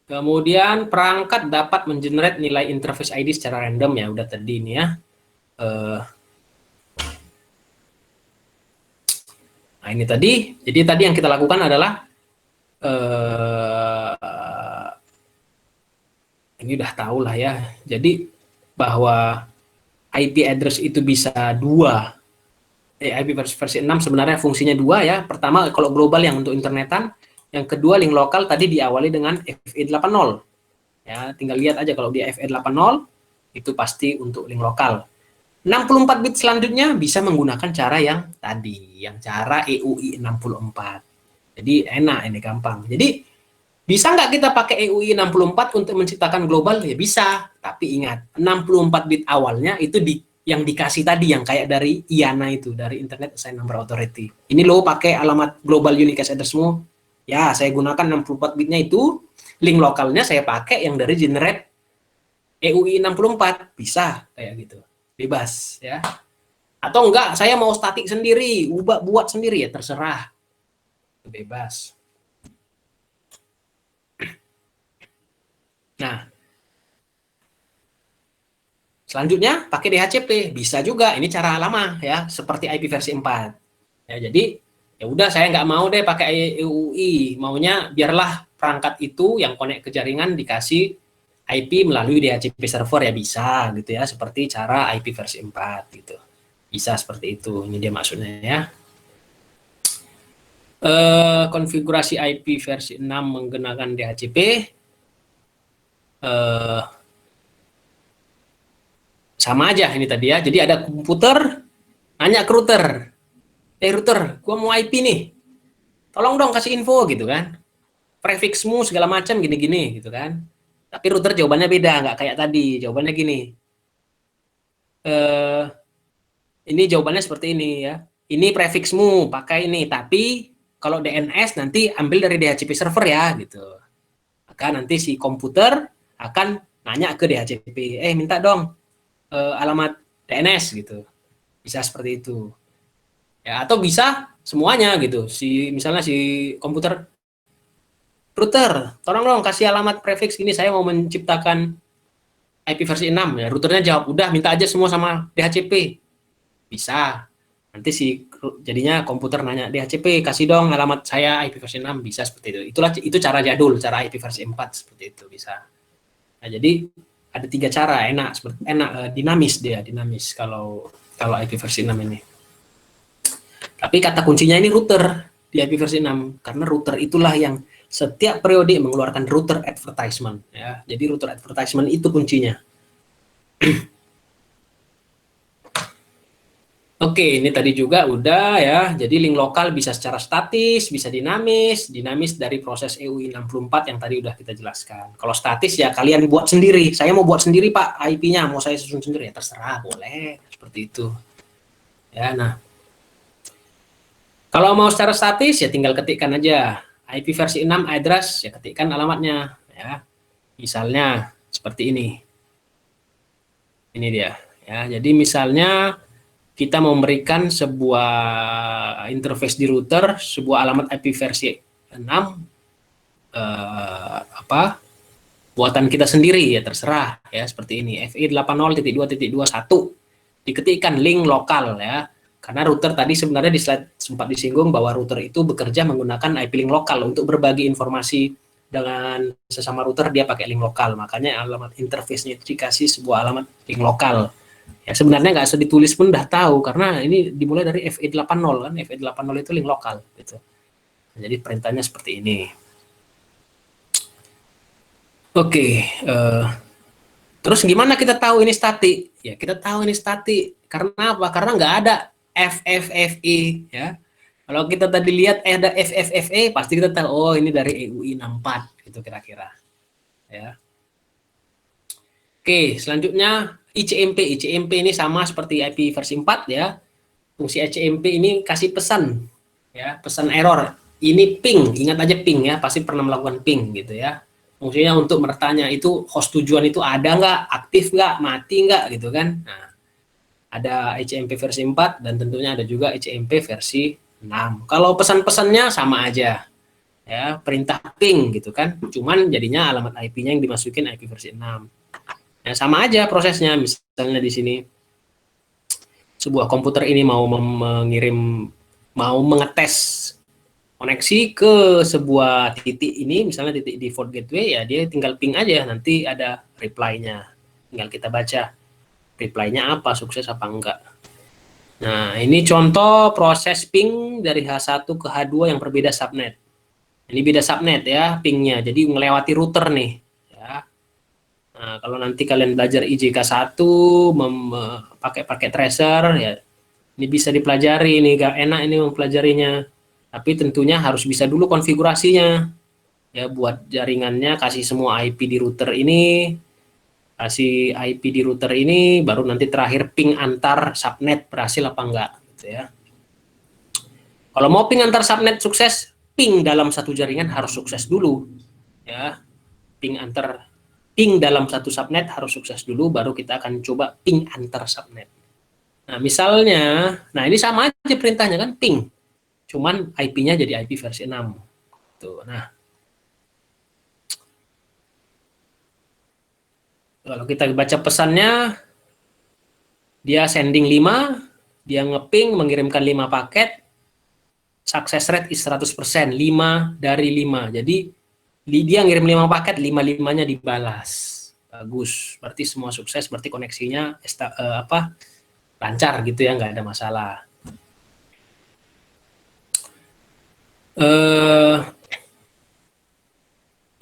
kemudian perangkat dapat mengenerate nilai interface ID secara random ya, udah tadi ini ya. Nah ini tadi, jadi tadi yang kita lakukan adalah ini udah tahu lah ya. Jadi bahwa IP address itu bisa 2. IP versi 6 sebenarnya fungsinya 2 ya. Pertama kalau global yang untuk internetan, yang kedua link lokal tadi diawali dengan FE80. Ya, tinggal lihat aja kalau dia FE80 itu pasti untuk link lokal. 64 bit selanjutnya bisa menggunakan cara yang tadi, yang cara EUI 64. Jadi enak, ini gampang. Jadi bisa nggak kita pakai EUI 64 untuk menciptakan global? Ya bisa, tapi ingat 64 bit awalnya itu yang dikasih tadi, yang kayak dari IANA itu, dari Internet Assigned Number Authority. Ini loh pakai alamat global unique address-mu. Ya, saya gunakan 64 bitnya itu, link lokalnya saya pakai yang dari generate EUI 64, bisa kayak gitu. Bebas ya. Atau enggak, saya mau statik sendiri, buat sendiri ya terserah. Bebas. Nah, selanjutnya pakai DHCP, bisa juga. Ini cara lama ya, seperti IP versi 4. Ya, jadi ya udah saya nggak mau deh pakai EUI, maunya biarlah perangkat itu yang connect ke jaringan dikasih IP melalui DHCP server ya bisa gitu ya, seperti cara IP versi 4 gitu. Bisa seperti itu. Ini dia maksudnya ya. Konfigurasi IP versi 6 menggunakan DHCP. Sama aja ini tadi ya. Jadi ada komputer nanya ke router. Router, gua mau IP nih. Tolong dong kasih info gitu kan. Prefixmu segala macam gini-gini gitu kan. Tapi router jawabannya beda, nggak kayak tadi. Jawabannya gini. Ini jawabannya seperti ini ya. Ini prefixmu, pakai ini. Tapi kalau DNS nanti ambil dari DHCP server ya gitu. Maka nanti si komputer akan nanya ke DHCP. Minta dong alamat DNS gitu. Bisa seperti itu. Ya, atau bisa semuanya gitu. Misalnya si komputer, router, tolong dong kasih alamat prefix ini, saya mau menciptakan IP versi 6 ya. Routernya jawab, udah minta aja semua sama DHCP. Bisa. Nanti jadinya komputer nanya DHCP, kasih dong alamat saya IP versi 6, bisa seperti itu. Itu cara jadul, cara IP versi 4 seperti itu bisa. Nah, jadi ada 3 cara, dinamis kalau IP versi 6 ini. Tapi kata kuncinya ini router di IP versi 6, karena router itulah yang setiap periode mengeluarkan router advertisement ya. Jadi router advertisement itu kuncinya. Oke, ini tadi juga udah ya. Jadi link lokal bisa secara statis, bisa dinamis dari proses EUI 64 yang tadi udah kita jelaskan. Kalau statis ya kalian buat sendiri. Saya mau buat sendiri Pak IP-nya, mau saya susun sendiri ya terserah, boleh seperti itu. Ya, nah. Kalau mau secara statis ya tinggal ketikkan aja IP versi 6 address, ya ketikkan alamatnya ya. Misalnya seperti ini. Ini dia ya. Jadi misalnya kita memberikan sebuah interface di router, sebuah alamat IP versi 6 buatan kita sendiri ya terserah ya, seperti ini FE80.2.21 diketikkan link lokal ya. Karena router tadi sebenarnya di slide sempat disinggung bahwa router itu bekerja menggunakan IP link lokal untuk berbagi informasi dengan sesama router, dia pakai link lokal. Makanya alamat interface-nya itu dikasih sebuah alamat link lokal. Ya sebenarnya nggak usah ditulis pun udah tahu, karena ini dimulai dari FE80 kan, FE80 itu link lokal gitu. Jadi perintahnya seperti ini. Oke, terus gimana kita tahu ini statik? Ya kita tahu ini statik karena apa? Karena nggak ada FFFE ya. Kalau kita tadi lihat ada FFFE, pasti kita tahu oh ini dari EUI 64 gitu kira-kira. Ya. Oke, selanjutnya ICMP. ICMP ini sama seperti IP versi 4 ya. Fungsi ICMP ini kasih pesan ya, pesan error. Ini ping, ingat aja ping ya, pasti pernah melakukan ping gitu ya. Fungsinya untuk bertanya itu host tujuan itu ada nggak, aktif nggak, mati nggak gitu kan. Nah, ada ICMP versi 4 dan tentunya ada juga ICMP versi 6. Kalau pesan-pesannya sama aja. Ya, perintah ping gitu kan. Cuman jadinya alamat IP-nya yang dimasukin IP versi 6. Ya, sama aja prosesnya. Misalnya di sini sebuah komputer ini mau mengetes koneksi ke sebuah titik ini, misalnya titik default gateway, ya dia tinggal ping aja, nanti ada reply-nya. Tinggal kita baca reply-nya apa, sukses apa enggak. Nah, ini contoh proses ping dari H1 ke H2 yang berbeda subnet. Ini beda subnet ya, pingnya. Jadi melewati router nih. Ya. Nah, kalau nanti kalian belajar IJK 1 pakai tracer ya, ini bisa dipelajari, ini gak enak ini mempelajarinya. Tapi tentunya harus bisa dulu konfigurasinya. Ya, buat jaringannya, kasih semua IP di router ini, kasih IP di router ini, baru nanti terakhir ping antar subnet berhasil apa enggak gitu ya. Kalau mau ping antar subnet sukses, ping dalam satu jaringan harus sukses dulu ya. Ping dalam satu subnet harus sukses dulu, baru kita akan coba ping antar subnet. Nah, misalnya, nah ini sama aja perintahnya kan, ping. Cuman IP-nya jadi IP versi 6. Tuh, nah. Kalau kita baca pesannya, dia sending 5, dia ngeping, mengirimkan 5 paket, success rate is 100%, 5 dari 5. Jadi, dia ngirim 5 paket, 5-5-nya dibalas. Bagus, berarti semua sukses, berarti koneksinya lancar gitu ya, nggak ada masalah.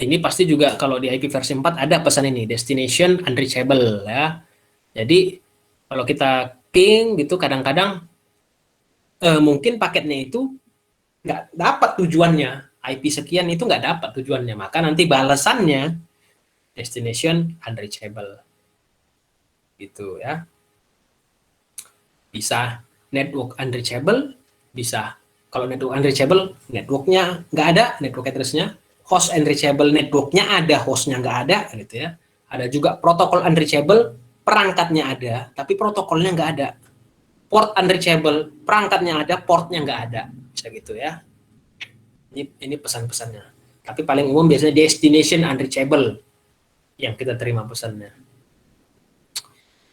Ini pasti juga kalau di IP versi 4 ada pesan ini, destination unreachable ya. Jadi kalau kita ping gitu kadang-kadang mungkin paketnya itu nggak dapat tujuannya, IP sekian itu nggak dapat tujuannya, maka nanti balasannya destination unreachable gitu ya. Bisa network unreachable, bisa kalau network unreachable networknya nggak ada, network address-nya, host unreachable networknya ada, hostnya nggak ada gitu ya. Ada juga protokol unreachable, perangkatnya ada tapi protokolnya nggak ada. Port unreachable, perangkatnya ada, portnya nggak ada, bisa gitu ya. Ini pesan-pesannya. Tapi paling umum biasanya destination unreachable yang kita terima pesannya.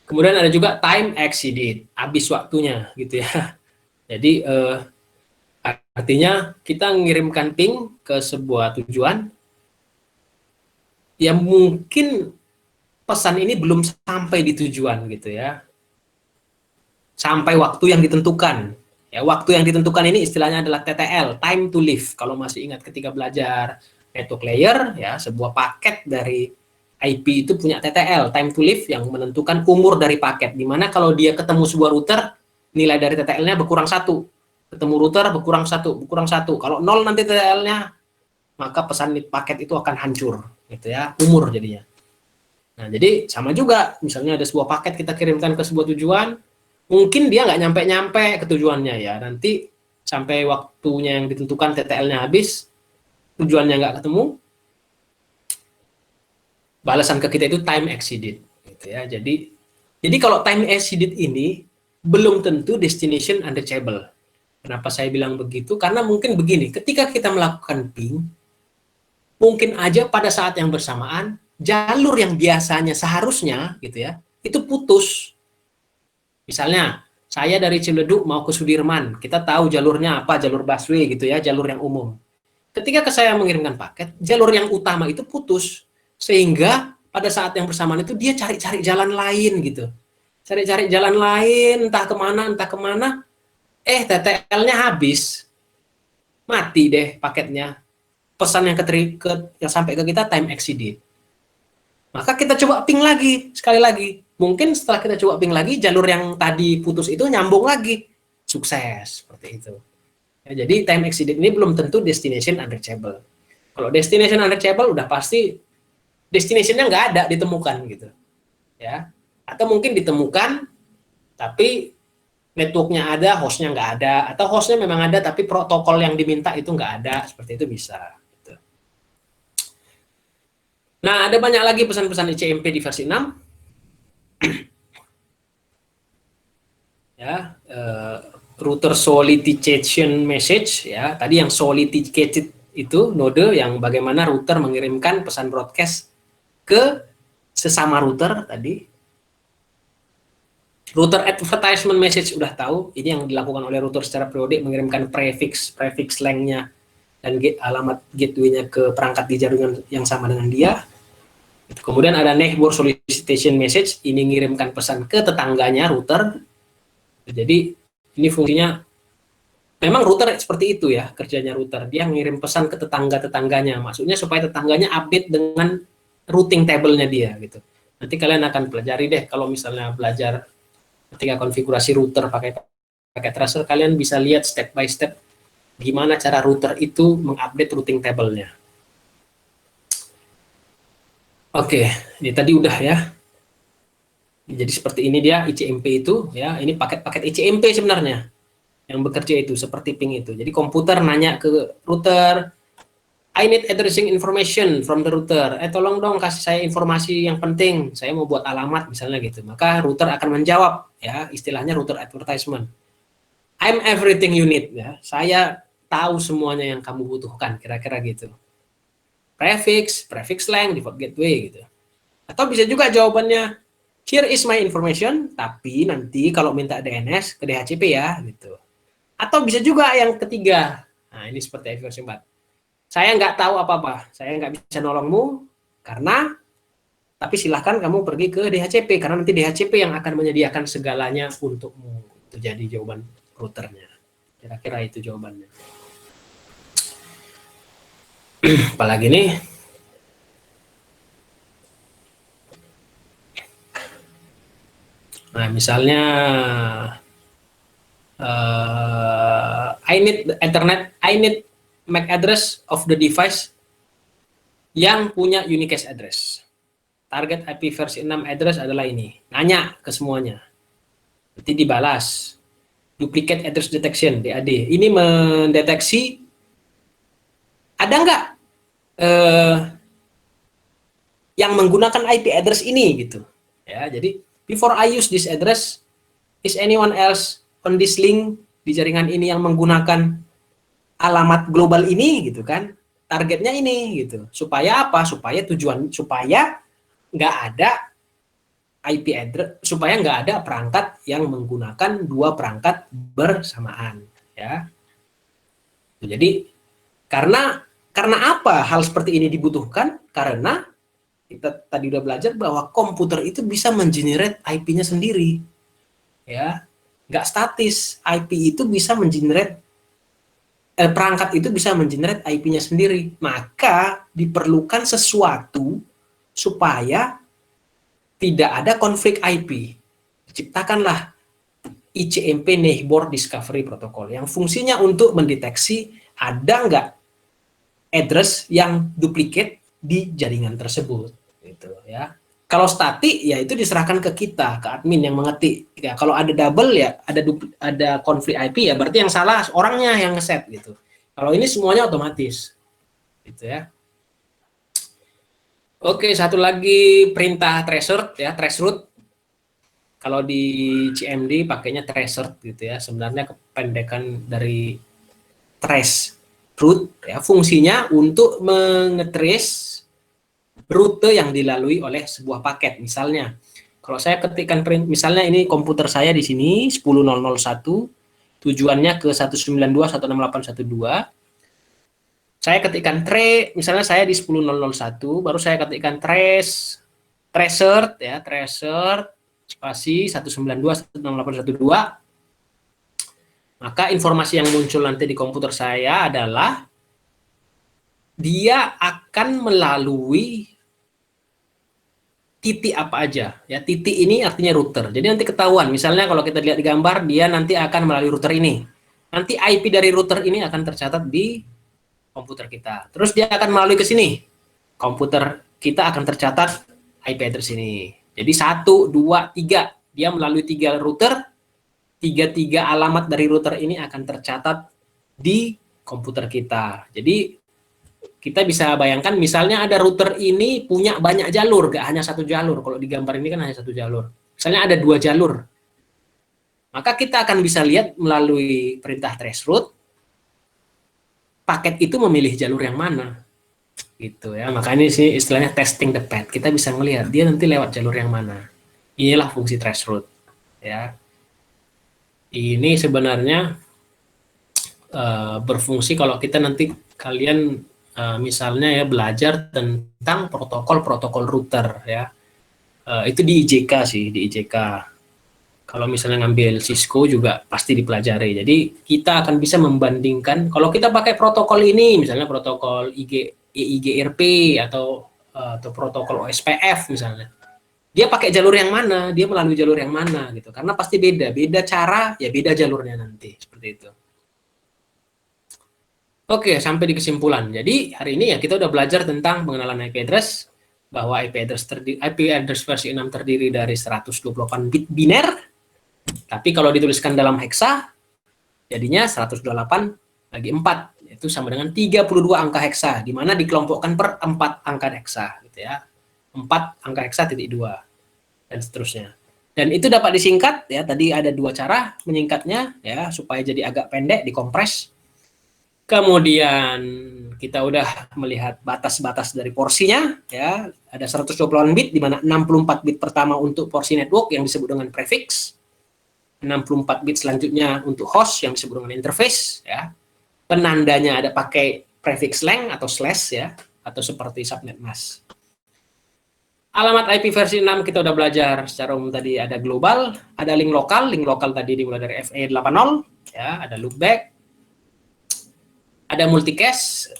Kemudian ada juga time exceeded, habis waktunya gitu ya. Jadi artinya kita mengirimkan ping ke sebuah tujuan yang mungkin pesan ini belum sampai di tujuan gitu ya. Sampai waktu yang ditentukan. Ya, waktu yang ditentukan ini istilahnya adalah TTL, time to live. Kalau masih ingat ketika belajar network layer ya, sebuah paket dari IP itu punya TTL, time to live, yang menentukan umur dari paket. Dimana kalau dia ketemu sebuah router, nilai dari TTL-nya berkurang 1. Ketemu router berkurang 1, berkurang 1. Kalau 0 nanti TTL-nya, maka pesan paket itu akan hancur, gitu ya, umur jadinya. Nah, jadi sama juga, misalnya ada sebuah paket kita kirimkan ke sebuah tujuan, mungkin dia nggak nyampe-nyampe ke tujuannya ya, nanti sampai waktunya yang ditentukan TTL-nya habis, tujuannya nggak ketemu, balasan ke kita itu time exceeded gitu ya. Jadi kalau time exceeded ini belum tentu destination unreachable. Kenapa saya bilang begitu? Karena mungkin begini, ketika kita melakukan ping, mungkin aja pada saat yang bersamaan jalur yang biasanya seharusnya gitu ya, itu putus. Misalnya, saya dari Ciledug mau ke Sudirman, kita tahu jalurnya apa, jalur busway gitu ya, jalur yang umum. Ketika saya mengirimkan paket, jalur yang utama itu putus. Sehingga pada saat yang bersamaan itu dia cari-cari jalan lain gitu. Cari-cari jalan lain, entah kemana, TTL-nya habis. Mati deh paketnya. Pesan yang yang sampai ke kita time exceeded. Maka kita coba ping lagi, sekali lagi. Mungkin setelah kita coba ping lagi, jalur yang tadi putus itu nyambung lagi. Sukses, seperti itu. Ya, jadi time exceeded ini belum tentu destination unreachable. Kalau destination unreachable udah pasti destination-nya nggak ada, ditemukan gitu. Ya. Atau mungkin ditemukan, tapi network-nya ada, host-nya nggak ada. Atau host-nya memang ada, tapi protokol yang diminta itu nggak ada. Seperti itu bisa. Gitu. Nah, ada banyak lagi pesan-pesan ICMP di versi 6. Ya, router solicitation message ya. Tadi yang solicited itu node yang bagaimana router mengirimkan pesan broadcast ke sesama router tadi. Router advertisement message udah tahu, ini yang dilakukan oleh router secara periodik, mengirimkan prefix length-nya dan alamat gateway-nya ke perangkat di jaringan yang sama dengan dia. Kemudian ada neighbor solicitation message, ini mengirimkan pesan ke tetangganya router. Jadi ini fungsinya, memang router seperti itu ya kerjanya router, dia mengirim pesan ke tetangga-tetangganya, maksudnya supaya tetangganya update dengan routing table-nya dia gitu. Nanti kalian akan pelajari deh kalau misalnya belajar ketika konfigurasi router pakai tracer, kalian bisa lihat step by step gimana cara router itu mengupdate routing table-nya. Oke, ini tadi udah ya. Jadi seperti ini dia ICMP itu ya, ini paket-paket ICMP sebenarnya yang bekerja itu seperti ping itu. Jadi komputer nanya ke router, I need addressing information from the router. Tolong dong kasih saya informasi yang penting. Saya mau buat alamat misalnya gitu. Maka router akan menjawab ya, istilahnya router advertisement. I'm everything you need ya. Saya tahu semuanya yang kamu butuhkan, kira-kira gitu. Prefix lang, default gateway gitu. Atau bisa juga jawabannya, here is my information, tapi nanti kalau minta DNS ke DHCP ya gitu. Atau bisa juga yang ketiga. Nah, ini seperti versi 4. Saya nggak tahu apa-apa, saya nggak bisa nolongmu karena, tapi silahkan kamu pergi ke DHCP karena nanti DHCP yang akan menyediakan segalanya untukmu. Itu jadi jawaban routernya. Kira-kira itu jawabannya. Apalagi nih? Nah, misalnya I need MAC address of the device yang punya unique address. Target IP versi 6 address adalah ini. Nanya ke semuanya. Nanti dibalas. Duplicate address detection, DAD. Ini mendeteksi ada nggak yang menggunakan IP address ini gitu. Ya, jadi before I use this address, is anyone else on this link di jaringan ini yang menggunakan alamat global ini gitu kan, targetnya ini gitu, supaya apa, supaya nggak ada IP address, supaya nggak ada perangkat yang menggunakan dua perangkat bersamaan ya. Jadi karena apa hal seperti ini dibutuhkan, karena kita tadi udah belajar bahwa komputer itu bisa mengenerate IP-nya sendiri ya, nggak statis. IP itu bisa mengenerate perangkat itu bisa mengenerate IP-nya sendiri, maka diperlukan sesuatu supaya tidak ada konflik IP. Diciptakanlah ICMP Neighbor Discovery Protocol yang fungsinya untuk mendeteksi ada nggak address yang duplicate di jaringan tersebut, gitu ya. Kalau statik ya itu diserahkan ke kita, ke admin yang mengetik. Ya, kalau ada double ya ada konflik IP ya berarti yang salah orangnya yang ngeset gitu. Kalau ini semuanya otomatis, gitu ya. Oke, satu lagi perintah traceroute ya, traceroute. Kalau di CMD pakainya traceroute gitu ya. Sebenarnya kependekan dari traceroute ya, fungsinya untuk mengetrace rute yang dilalui oleh sebuah paket. Misalnya, kalau saya ketikkan misalnya ini komputer saya di sini 10001, tujuannya ke 192.168.1.2. Saya ketikkan misalnya saya di 10001, baru saya ketikkan tracer ya, tracer spasi 192.168.1.2. Maka informasi yang muncul nanti di komputer saya adalah dia akan melalui titik apa aja ya. Titik ini artinya router, jadi nanti ketahuan misalnya kalau kita lihat di gambar dia nanti akan melalui router ini, nanti IP dari router ini akan tercatat di komputer kita, terus dia akan melalui ke sini, komputer kita akan tercatat IP address ini. Jadi 1, 2, 3 dia melalui 3 router, 3 alamat dari router ini akan tercatat di komputer kita. Jadi kita bisa bayangkan misalnya ada router ini punya banyak jalur, gak hanya satu jalur. Kalau di gambar ini kan hanya satu jalur. Misalnya ada 2 jalur. Maka kita akan bisa lihat melalui perintah traceroute, paket itu memilih jalur yang mana. Gitu ya. Maka ini sih istilahnya testing the path. Kita bisa melihat dia nanti lewat jalur yang mana. Inilah fungsi traceroute ya. Ini sebenarnya berfungsi kalau kita nanti kalian misalnya ya belajar tentang protokol router ya, itu di IJK sih, di IJK. Kalau misalnya ngambil Cisco juga pasti dipelajari. Jadi kita akan bisa membandingkan kalau kita pakai protokol ini, misalnya protokol EIGRP atau protokol OSPF misalnya. dia pakai jalur yang mana, dia melalui jalur yang mana gitu. Karena pasti beda cara, ya beda jalurnya nanti, seperti itu. Oke, sampai di kesimpulan. Jadi hari ini ya kita udah belajar tentang pengenalan IP address, bahwa IP address versi 6 terdiri dari 128 bit biner, tapi kalau dituliskan dalam heksa, jadinya 128 bagi 4, itu sama dengan 32 angka heksa, di mana dikelompokkan per 4 angka heksa, gitu ya. 4 angka heksa titik 2, dan seterusnya. Dan itu dapat disingkat, ya, tadi ada 2 cara menyingkatnya, ya, supaya jadi agak pendek, dikompres. Kemudian kita udah melihat batas-batas dari porsinya, ya, ada 128 bit, di mana 64 bit pertama untuk porsi network yang disebut dengan prefix, 64 bit selanjutnya untuk host yang disebut dengan interface, ya. Penandanya ada pakai prefix length atau slash, ya, atau seperti subnet mask. Alamat IP versi 6 kita udah belajar secara umum tadi, ada global, ada link lokal tadi dimulai dari FE80, ya, ada loopback, ada multicast,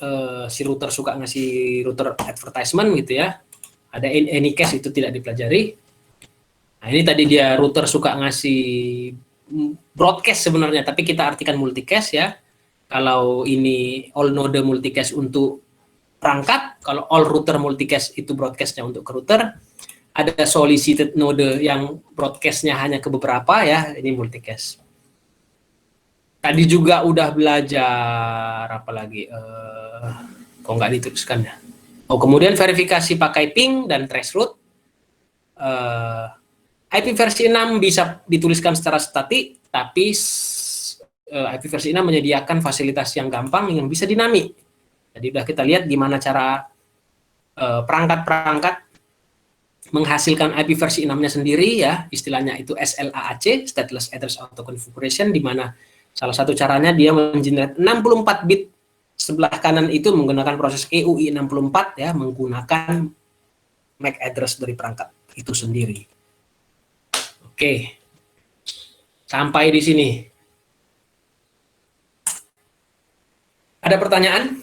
si router suka ngasih router advertisement gitu ya, ada anycast itu tidak dipelajari. Nah ini tadi dia router suka ngasih broadcast sebenarnya, tapi kita artikan multicast ya. Kalau ini all node multicast untuk perangkat, kalau all router multicast itu broadcastnya untuk ke router. Ada solicited node yang broadcastnya hanya ke beberapa ya, ini multicast. Tadi juga udah belajar apa lagi? Kok nggak dituliskan ya? Oh, kemudian verifikasi pakai ping dan traceroute. IP versi 6 bisa dituliskan secara statik, tapi IP versi 6 menyediakan fasilitas yang gampang yang bisa dinamik. Jadi udah kita lihat gimana cara perangkat-perangkat menghasilkan IP versi 6-nya sendiri ya, istilahnya itu SLAAC, Stateless Address Auto Configuration, di mana salah satu caranya dia mengenerate 64 bit sebelah kanan itu menggunakan proses EUI 64 ya, menggunakan MAC address dari perangkat itu sendiri. Oke. Sampai di sini. Ada pertanyaan?